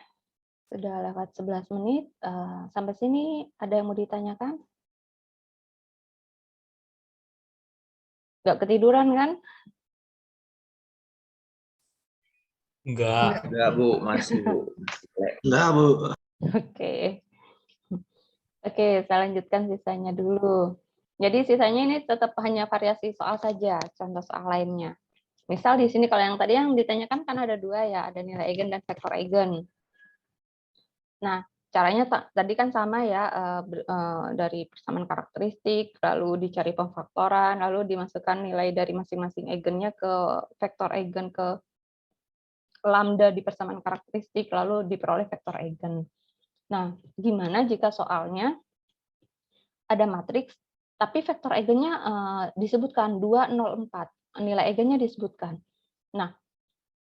sudah lewat 11 menit. Sampai sini ada yang mau ditanyakan? Nggak ketiduran kan? Enggak. Enggak, Bu. Masih, Bu. Enggak, Bu. Oke. Oke, saya lanjutkan sisanya dulu. Jadi sisanya ini tetap hanya variasi soal saja, contoh soal lainnya. Misal di sini kalau yang tadi yang ditanyakan kan ada dua ya, ada nilai eigen dan vektor eigen. Nah, caranya tadi kan sama ya, dari persamaan karakteristik, lalu dicari pemfaktoran, lalu dimasukkan nilai dari masing-masing eigennya ke vektor eigen, ke lambda di persamaan karakteristik, lalu diperoleh vektor eigen. Nah, gimana jika soalnya ada matriks, tapi vektor eigennya disebutkan 204, nilai eigennya disebutkan. Nah,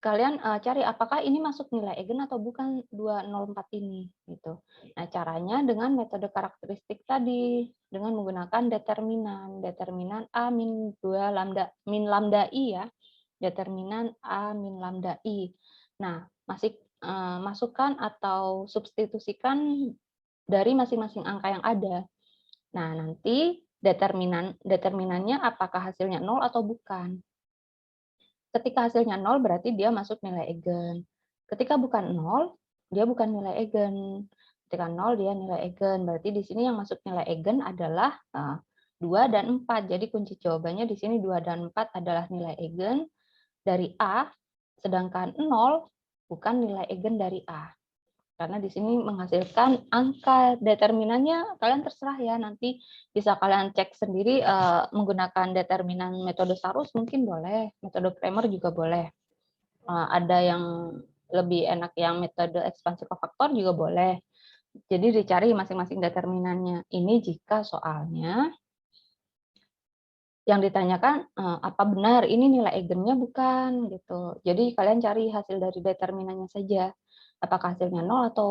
kalian cari apakah ini masuk nilai eigen atau bukan 204 ini gitu. Nah, caranya dengan metode karakteristik tadi dengan menggunakan determinan A min 2 lambda min lambda I ya. Determinan A min lambda I. Nah, masukkan atau substitusikan dari masing-masing angka yang ada. Nah, nanti determinannya apakah hasilnya 0 atau bukan. Ketika hasilnya 0 berarti dia masuk nilai eigen. Ketika bukan 0, dia bukan nilai eigen. Ketika 0 dia nilai eigen. Berarti di sini yang masuk nilai eigen adalah 2 dan 4. Jadi kunci jawabannya di sini 2 dan 4 adalah nilai eigen dari A, sedangkan 0 bukan nilai eigen dari A. Karena di sini menghasilkan angka. Determinannya kalian terserah ya, nanti bisa kalian cek sendiri menggunakan determinan metode Sarus mungkin boleh, metode Cramer juga boleh. Ada yang lebih enak yang metode ekspansi kofaktor juga boleh. Jadi dicari masing-masing determinannya. Ini jika soalnya yang ditanyakan apa benar ini nilai eigennya bukan gitu. Jadi kalian cari hasil dari determinannya saja. Apakah hasilnya 0 atau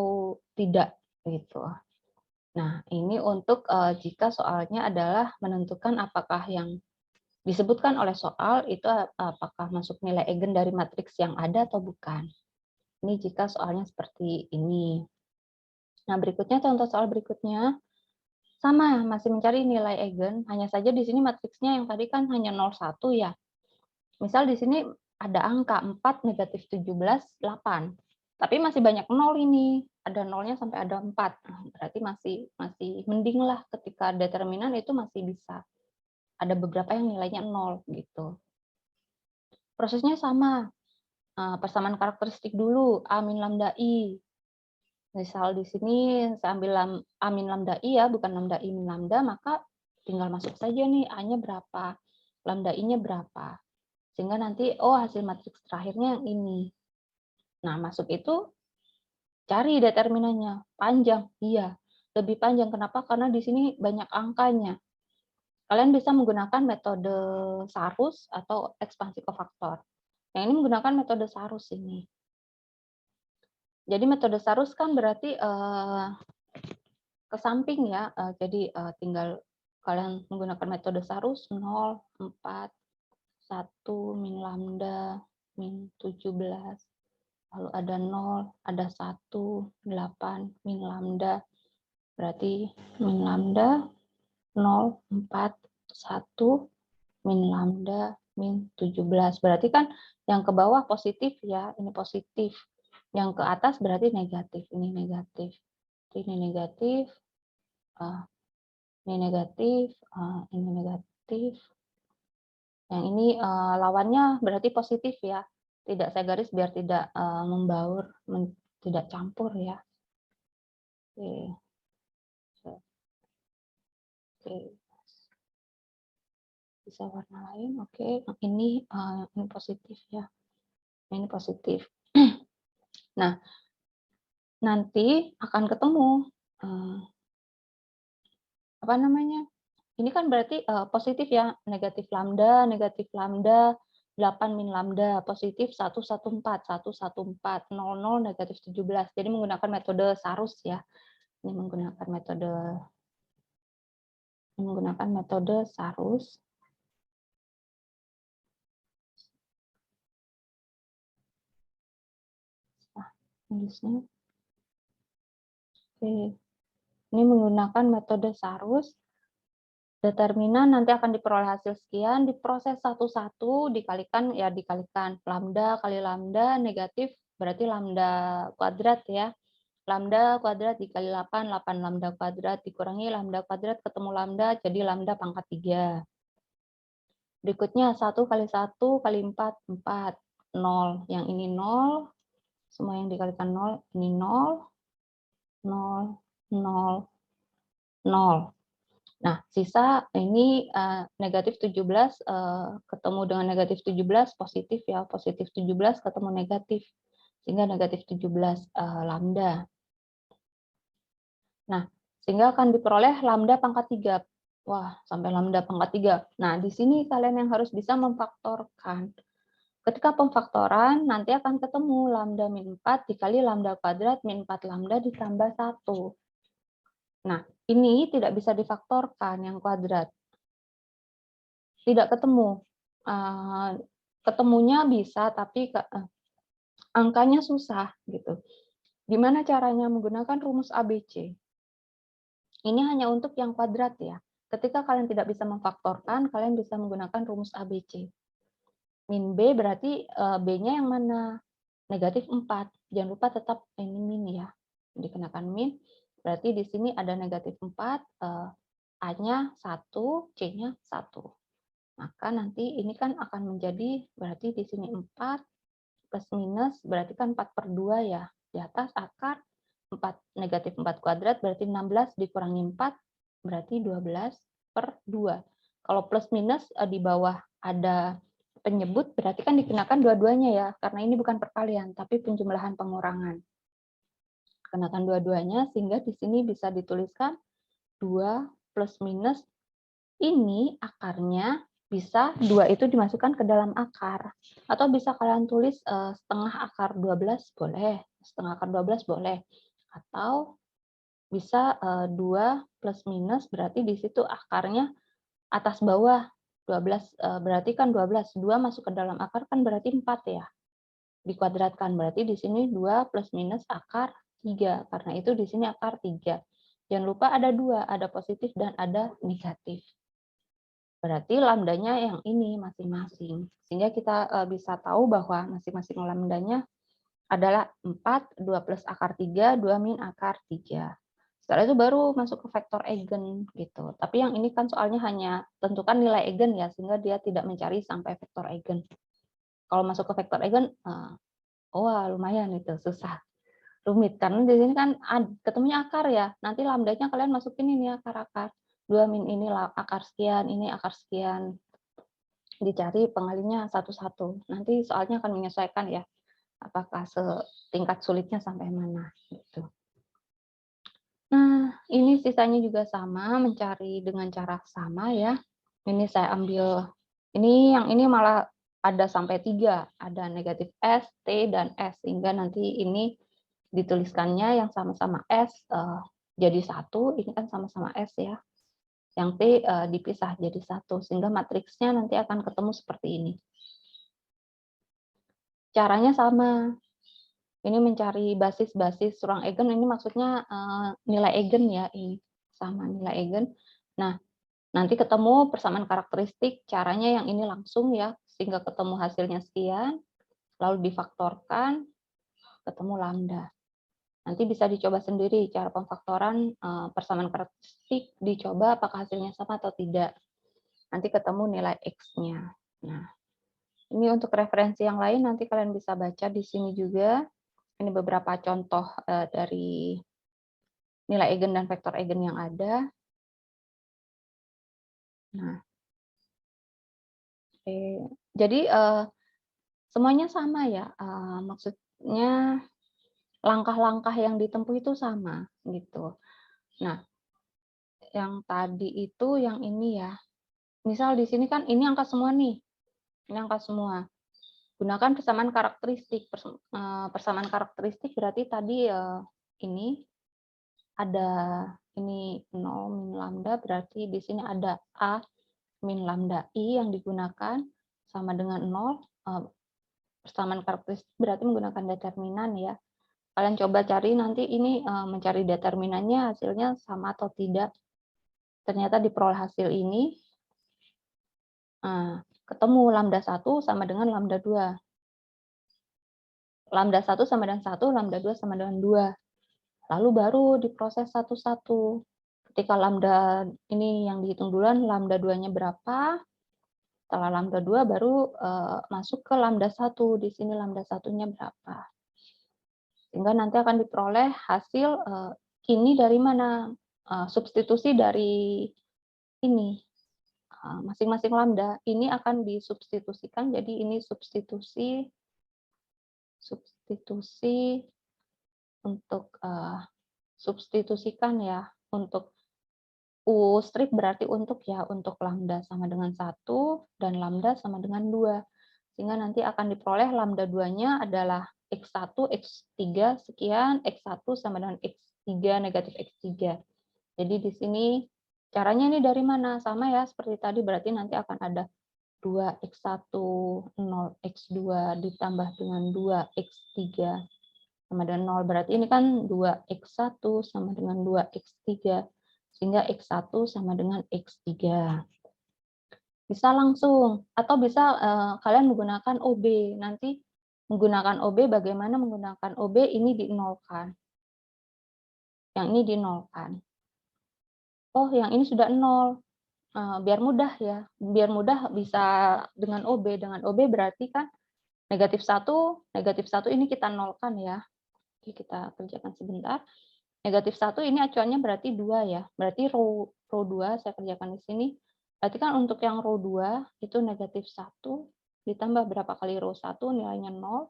tidak gitu. Nah, ini untuk jika soalnya adalah menentukan apakah yang disebutkan oleh soal itu apakah masuk nilai eigen dari matriks yang ada atau bukan. Ini jika soalnya seperti ini. Nah, berikutnya contoh soal berikutnya. Sama, masih mencari nilai eigen, hanya saja di sini matriksnya yang tadi kan hanya 0, 1 ya. Misal di sini ada angka 4, negatif 17, 8. Tapi masih banyak 0 ini, ada 0-nya sampai ada 4. Nah, berarti masih mending lah ketika determinan itu masih bisa. Ada beberapa yang nilainya 0 gitu. Prosesnya sama, persamaan karakteristik dulu, A min lambda I. Misal di sini saya ambil A min lambda I ya, bukan lambda I min lambda, maka tinggal masuk saja nih A-nya berapa, lambda I-nya berapa. Sehingga nanti, oh hasil matriks terakhirnya yang ini. Nah, masuk itu cari determinannya. Panjang, iya. Lebih panjang, kenapa? Karena di sini banyak angkanya. Kalian bisa menggunakan metode Sarus atau ekspansi kofaktor. Yang ini menggunakan metode Sarus ini. Jadi metode Sarus kan berarti ke samping ya, jadi tinggal kalian menggunakan metode Sarus 0, 4, 1, min lambda, min 17, lalu ada 0, ada 1, 8, min lambda, berarti min lambda, 0, 4, 1, min lambda, min 17, berarti kan yang ke bawah positif ya, ini positif. Yang ke atas berarti negatif, ini negatif. Ini negatif, ini negatif, ini negatif. Yang ini lawannya berarti positif ya. Tidak saya garis biar tidak membaur, tidak campur ya. Oke. Oke. Bisa warna lain, oke. Ini positif ya. Ini positif. Nah, nanti akan ketemu apa namanya? Ini kan berarti positif ya, negatif lambda, 8 min lambda, positif 114, 114, 00, negatif 17. Jadi menggunakan metode Sarus ya. Ini menggunakan metode Sarus. Nah, tulisnya. Oke. Ini menggunakan metode Sarus. Determinan nanti akan diperoleh hasil sekian, diproses satu-satu, dikalikan lambda kali lambda negatif berarti lambda kuadrat ya. Lambda kuadrat dikali 8, 8 lambda kuadrat dikurangi lambda kuadrat ketemu lambda jadi lambda pangkat 3. Berikutnya 1 kali 1 kali 4, 4, 0. Yang ini 0, semua yang dikalikan 0, ini 0, 0, 0, 0. Nah, sisa ini negatif 17 ketemu dengan negatif 17 positif ya, positif 17 ketemu negatif, sehingga negatif 17 lambda. Nah, sehingga akan diperoleh lambda pangkat 3. Wah, sampai lambda pangkat 3. Nah, di sini kalian yang harus bisa memfaktorkan. Ketika pemfaktoran, nanti akan ketemu lambda min 4 dikali lambda kuadrat min 4 lambda ditambah 1. Nah, ini tidak bisa difaktorkan yang kuadrat. Tidak ketemu. Ketemunya bisa, tapi angkanya susah. Gitu. Gimana caranya? Menggunakan rumus ABC. Ini hanya untuk yang kuadrat ya. Ketika kalian tidak bisa memfaktorkan, kalian bisa menggunakan rumus ABC. Min B berarti B-nya yang mana? Negatif 4. Jangan lupa tetap ini min ya. Dikenakan min. Berarti di sini ada negatif 4, A-nya 1, C-nya 1. Maka nanti ini kan akan menjadi, berarti di sini 4 plus minus, berarti kan 4/2 ya. Di atas akar negatif 4 kuadrat berarti 16 dikurangi 4 berarti 12/2. Kalau plus minus di bawah ada penyebut berarti kan dikenakan dua-duanya ya, karena ini bukan perkalian tapi penjumlahan pengurangan. Kenakan dua-duanya sehingga di sini bisa dituliskan 2 plus minus ini akarnya bisa 2 itu dimasukkan ke dalam akar. Atau bisa kalian tulis setengah akar 12 boleh, setengah akar 12 boleh. Atau bisa 2 plus minus berarti di situ akarnya atas bawah 12 berarti kan 12, 2 masuk ke dalam akar kan berarti 4 ya. Dikuadratkan berarti di sini 2 plus minus akar 3. Karena itu di sini akar 3. Jangan lupa ada 2, ada positif dan ada negatif. Berarti lambdanya yang ini masing-masing. Sehingga kita bisa tahu bahwa masing-masing lambdanya adalah 4, 2 plus akar 3, 2 min akar 3. Setelah itu baru masuk ke vektor eigen gitu. Tapi yang ini kan soalnya hanya tentukan nilai eigen ya, sehingga dia tidak mencari sampai vektor eigen. Kalau masuk ke vektor eigen, wah lumayan itu susah, rumit karena di sini kan ketemunya akar ya. Nanti lambdanya kalian masukin ini akar-akar. 2 min ini akar sekian, ini akar sekian. Dicari pengalinya satu-satu. Nanti soalnya akan menyesuaikan ya, apakah tingkat sulitnya sampai mana gitu. Nah, ini sisanya juga sama, mencari dengan cara sama ya. Ini saya ambil, yang ini malah ada sampai 3, ada negatif S, T, dan S, sehingga nanti ini dituliskannya yang sama-sama S jadi 1, ini kan sama-sama S ya. Yang T dipisah jadi 1, sehingga matriksnya nanti akan ketemu seperti ini. Caranya sama. Ini mencari basis-basis ruang eigen, ini maksudnya nilai eigen ya, ini sama nilai eigen. Nah, nanti ketemu persamaan karakteristik, caranya yang ini langsung ya, sehingga ketemu hasilnya sekian, lalu difaktorkan, ketemu lambda. Nanti bisa dicoba sendiri cara pemfaktoran persamaan karakteristik, dicoba apakah hasilnya sama atau tidak. Nanti ketemu nilai X-nya. Nah, ini untuk referensi yang lain nanti kalian bisa baca di sini juga. Ini beberapa contoh dari nilai eigen dan vektor eigen yang ada. Nah, jadi semuanya sama ya. Maksudnya langkah-langkah yang ditempuh itu sama gitu. Nah, yang tadi itu yang ini ya. Misal di sini kan ini angka semua nih. Ini angka semua. Gunakan persamaan karakteristik. Persamaan karakteristik berarti tadi ini ada ini 0 min lambda, berarti di sini ada A min lambda I yang digunakan sama dengan 0. Persamaan karakteristik berarti menggunakan determinan ya. Kalian coba cari nanti ini mencari determinannya hasilnya sama atau tidak. Ternyata diperoleh hasil ini. Ketemu lambda 1 sama dengan lambda 2. Lambda 1 sama dengan 1, lambda 2 sama dengan 2. Lalu baru diproses satu-satu. Ketika lambda ini yang dihitung duluan, lambda 2-nya berapa? Setelah lambda 2 baru masuk ke lambda 1. Di sini lambda 1-nya berapa? Sehingga nanti akan diperoleh hasil ini dari mana? Substitusi dari ini. Masing-masing lambda ini akan disubstitusikan, jadi ini substitusi untuk substitusikan ya, untuk U strip berarti untuk ya, untuk lambda sama dengan 1 dan lambda sama dengan 2. Sehingga nanti akan diperoleh lambda 2-nya adalah X1, X3 sekian, X1 sama dengan X3 negatif X3. Jadi di sini caranya ini dari mana? Sama ya seperti tadi, berarti nanti akan ada 2x1 0x2 ditambah dengan 2x3 sama dengan 0. Berarti ini kan 2x1 sama dengan 2x3. Sehingga x1 sama dengan x3. Bisa langsung, atau bisa kalian menggunakan OB. Nanti menggunakan OB, bagaimana menggunakan OB ini dinolkan. Yang ini dinolkan. Oh, yang ini sudah 0. Biar mudah ya, biar mudah bisa dengan OB. Dengan OB berarti kan negatif 1 ini kita nolkan ya. Oke, kita kerjakan sebentar. Negatif 1 ini acuannya berarti 2 ya. Berarti row 2 saya kerjakan di sini. Berarti kan untuk yang row 2 itu negatif 1 ditambah berapa kali row 1 nilainya 0.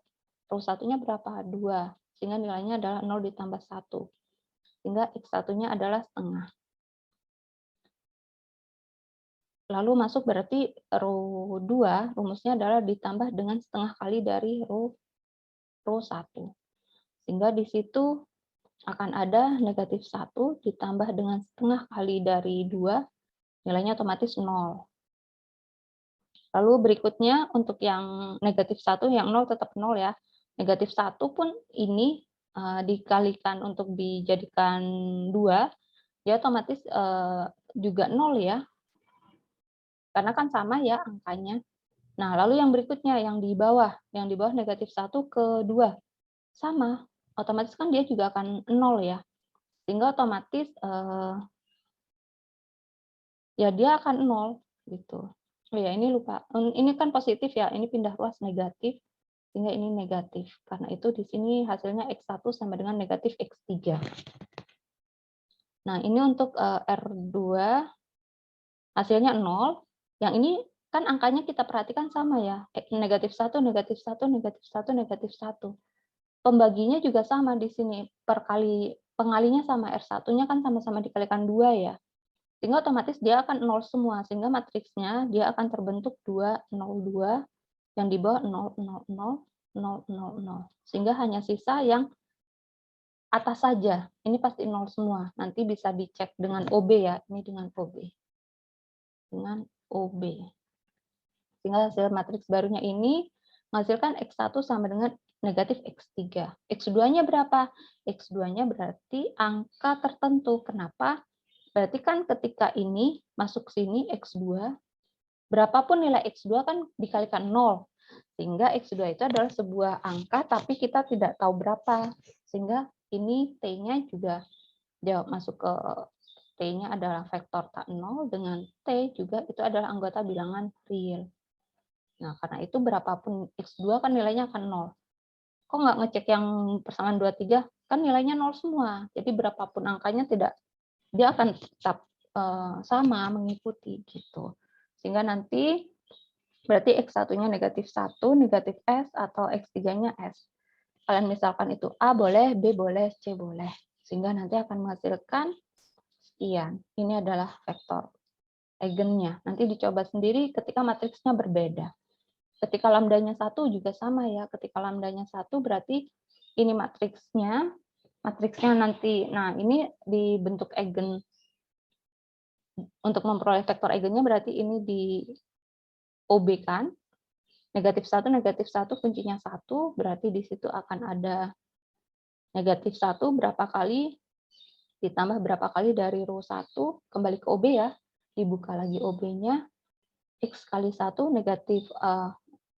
Row 1-nya berapa? 2. Sehingga nilainya adalah 0 ditambah 1. Sehingga X1-nya adalah setengah. Lalu masuk berarti row 2, rumusnya adalah ditambah dengan setengah kali dari row 1. Sehingga di situ akan ada negatif 1 ditambah dengan setengah kali dari 2, nilainya otomatis 0. Lalu berikutnya untuk yang negatif 1, yang 0 tetap 0 ya. Negatif 1 pun ini dikalikan untuk dijadikan 2, dia otomatis juga 0 ya. Karena kan sama ya angkanya. Nah, lalu yang berikutnya, yang di bawah negatif 1 ke 2. Sama, otomatis kan dia juga akan 0 ya. Sehingga otomatis ya dia akan 0 gitu. Oh ya, ini lupa. Ini kan positif ya, ini pindah ruas negatif, sehingga ini negatif. Karena itu di sini hasilnya X1 sama dengan negatif X3. Nah, ini untuk R2 hasilnya 0. Yang ini kan angkanya kita perhatikan sama ya, negatif 1, negatif 1, negatif 1, negatif 1. Pembaginya juga sama di sini, pengalinya sama, R1-nya kan sama-sama dikalikan 2 ya. Sehingga otomatis dia akan 0 semua, sehingga matriksnya dia akan terbentuk 2, 0, 2, yang di bawah 0, 0, 0, 0, 0, 0. Sehingga hanya sisa yang atas saja, ini pasti 0 semua. Nanti bisa dicek dengan OB ya, ini dengan OB. Dengan OB. Sehingga hasil matriks barunya ini menghasilkan X1 sama dengan negatif X3. X2-nya berapa? X2-nya berarti angka tertentu. Kenapa? Berarti kan ketika ini masuk sini X2, berapapun nilai X2 kan dikalikan 0. Sehingga X2 itu adalah sebuah angka, tapi kita tidak tahu berapa. Sehingga ini T-nya juga dia masuk ke T-nya adalah vektor tak 0 dengan T juga itu adalah anggota bilangan real. Nah, karena itu berapapun X2 kan nilainya akan 0. Kok nggak ngecek yang persamaan 23? Kan nilainya 0 semua. Jadi berapapun angkanya dia akan tetap sama, mengikuti gitu. Sehingga nanti berarti X1-nya negatif 1, negatif S, atau X3-nya S. Kalian misalkan itu A boleh, B boleh, C boleh. Sehingga nanti akan menghasilkan sekian. Ini adalah vektor eigennya. Nanti dicoba sendiri ketika matriksnya berbeda. Ketika lambdanya 1 juga sama ya. Ketika lambdanya 1 berarti ini matriksnya nanti, nah ini dibentuk eigen. Untuk memperoleh vektor eigennya berarti ini di OB kan. Negatif 1, kuncinya 1, berarti di situ akan ada negatif 1 berapa kali, ditambah berapa kali dari row 1, kembali ke OB ya, dibuka lagi OB-nya, X kali 1 negatif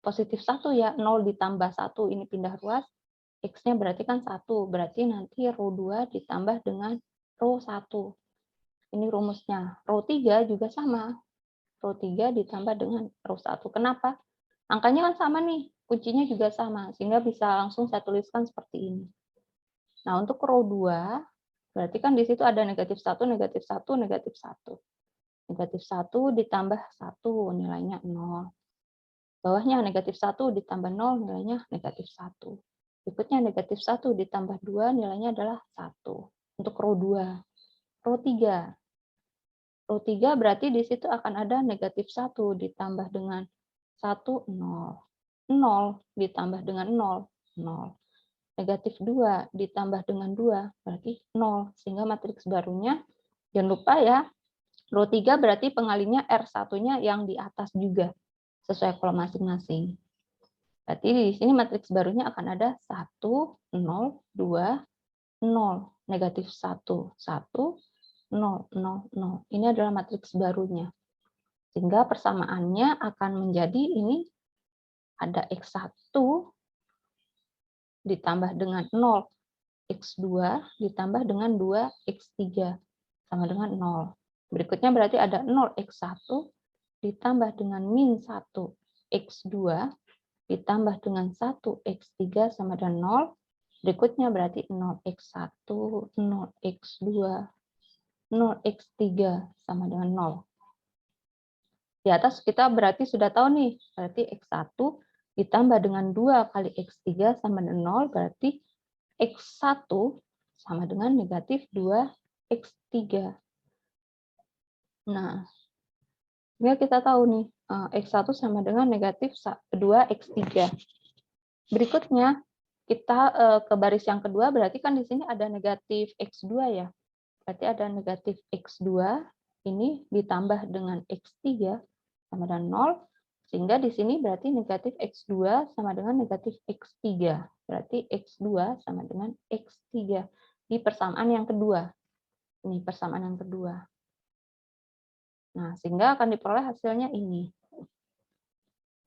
positif 1 ya, 0 ditambah 1, ini pindah ruas, X-nya berarti kan 1, berarti nanti row 2 ditambah dengan row 1. Ini rumusnya. Row 3 juga sama. Row 3 ditambah dengan row 1. Kenapa? Angkanya kan sama nih, kuncinya juga sama, sehingga bisa langsung saya tuliskan seperti ini. Nah, untuk row 2, berarti kan di situ ada negatif 1, negatif 1, negatif 1. Negatif 1 ditambah 1, nilainya 0. Bawahnya negatif 1 ditambah 0, nilainya negatif 1. Berikutnya negatif 1 ditambah 2, nilainya adalah 1. Untuk row 2. Row 3. Row 3 berarti di situ akan ada negatif 1 ditambah dengan 1, 0. 0 ditambah dengan 0, 0. Negatif 2 ditambah dengan 2, berarti 0. Sehingga matriks barunya, jangan lupa ya, row 3 berarti pengalinya R1-nya yang di atas juga, sesuai kolom masing-masing. Berarti di sini matriks barunya akan ada 1, 0, 2, 0. Negatif 1, 1, 0, 0, 0. Ini adalah matriks barunya. Sehingga persamaannya akan menjadi ini ada X1 ditambah dengan 0, X2 ditambah dengan 2, X3 sama dengan 0. Berikutnya berarti ada 0, X1 ditambah dengan min 1, X2 ditambah dengan 1, X3 sama dengan 0. Berikutnya berarti 0x1, 0x2, 0x3 sama dengan 0. Di atas kita berarti sudah tahu nih, berarti x1 ditambah dengan 2 kali x3 sama dengan 0, berarti x1 sama dengan negatif 2x3. Nah, ini kita tahu nih, x1 sama dengan negatif 2x3. Berikutnya, kita ke baris yang kedua, berarti kan di sini ada negatif x2 ya. Berarti ada negatif x2, ini ditambah dengan x3 sama dengan 0, sehingga di sini berarti negatif x2 sama dengan negatif x3. Berarti x2 sama dengan x3 di persamaan yang kedua. Ini persamaan yang kedua. Nah, sehingga akan diperoleh hasilnya ini.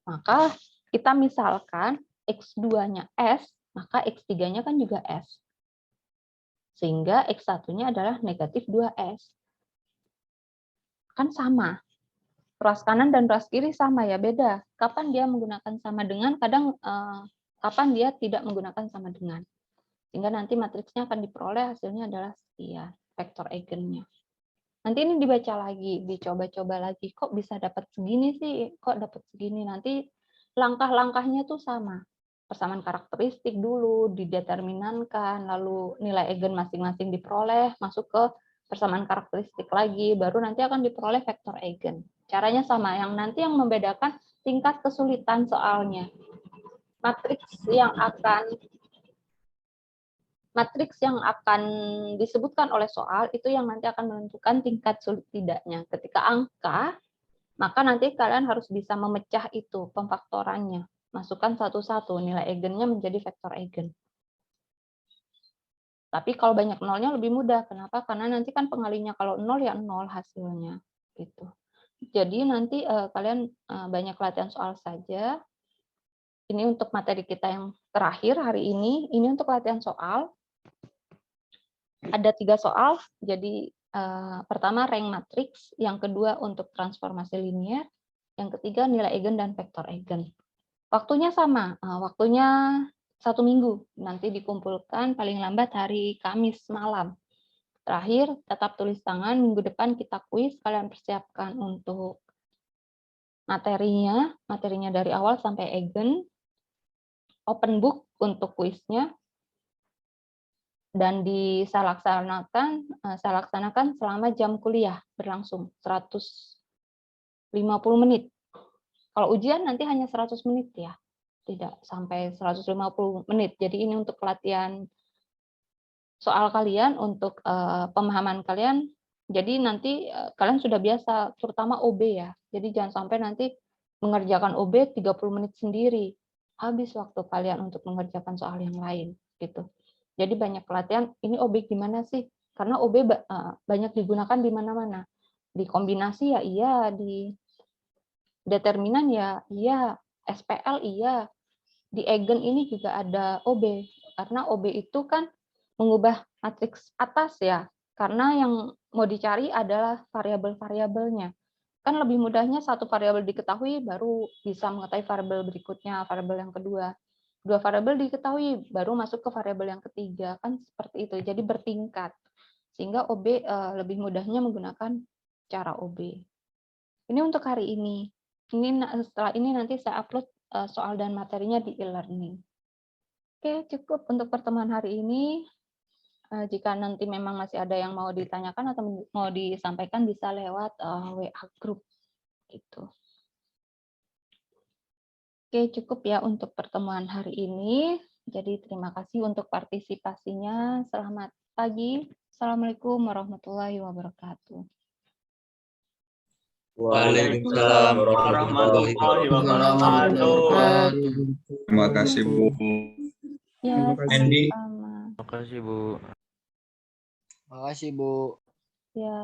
Maka kita misalkan x2-nya S, maka x3-nya kan juga S. Sehingga x1-nya adalah negatif 2S. Kan sama. Ruas kanan dan ruas kiri sama ya, beda. Kapan dia menggunakan sama dengan, kadang kapan dia tidak menggunakan sama dengan. Sehingga nanti matriksnya akan diperoleh hasilnya adalah sekian, vektor eigennya. Nanti ini dibaca lagi, dicoba-coba lagi. Kok bisa dapat segini sih? Kok dapat segini? Nanti langkah-langkahnya tuh sama. Persamaan karakteristik dulu, dideterminankan, lalu nilai eigen masing-masing diperoleh, masuk ke persamaan karakteristik lagi, baru nanti akan diperoleh vektor eigen. Caranya sama, yang nanti yang membedakan tingkat kesulitan soalnya. Matriks yang akan disebutkan oleh soal itu yang nanti akan menentukan tingkat sulit tidaknya. Ketika angka, maka nanti kalian harus bisa memecah itu, pemfaktorannya. Masukkan satu-satu, nilai eigennya menjadi vektor eigen. Tapi kalau banyak nolnya lebih mudah. Kenapa? Karena nanti kan pengalinya kalau 0 ya 0 hasilnya. Gitu. Jadi nanti kalian banyak latihan soal saja. Ini untuk materi kita yang terakhir hari ini. Ini untuk latihan soal. Ada 3 soal, jadi pertama rank matriks, yang kedua untuk transformasi linear, yang ketiga nilai eigen dan vektor eigen. Waktunya sama, waktunya 1 minggu, nanti dikumpulkan paling lambat hari Kamis malam. Terakhir, tetap tulis tangan, minggu depan kita kuis, kalian persiapkan untuk materinya dari awal sampai eigen, open book untuk kuisnya, dan saya laksanakan selama jam kuliah berlangsung 150 menit. Kalau ujian nanti hanya 100 menit ya, tidak sampai 150 menit. Jadi ini untuk pelatihan soal kalian, untuk pemahaman kalian. Jadi nanti kalian sudah biasa, terutama OB ya. Jadi jangan sampai nanti mengerjakan OB 30 menit sendiri. Habis waktu kalian untuk mengerjakan soal yang lain gitu. Jadi banyak pelatihan, ini OB gimana sih? Karena OB banyak digunakan di mana-mana. Di kombinasi ya iya, di determinan ya iya, SPL iya. Di eigen ini juga ada OB. Karena OB itu kan mengubah matriks atas ya. Karena yang mau dicari adalah variabel-variabelnya. Kan lebih mudahnya satu variabel diketahui, baru bisa mengetahui variabel berikutnya, variabel yang kedua. 2 variabel diketahui, baru masuk ke variabel yang ketiga. Kan seperti itu, jadi bertingkat. Sehingga OB lebih mudahnya menggunakan cara OB. Ini untuk hari ini. Setelah ini nanti saya upload soal dan materinya di e-learning. Oke, cukup untuk pertemuan hari ini. Jika nanti memang masih ada yang mau ditanyakan atau mau disampaikan, bisa lewat WA group. Gitu. Oke, cukup ya untuk pertemuan hari ini. Jadi terima kasih untuk partisipasinya. Selamat pagi. Assalamualaikum warahmatullahi wabarakatuh. Waalaikumsalam warahmatullahi wabarakatuh. Terima kasih, Bu. Ya, Andy. sama. Terima kasih, Bu. Terima kasih, Bu. Ya.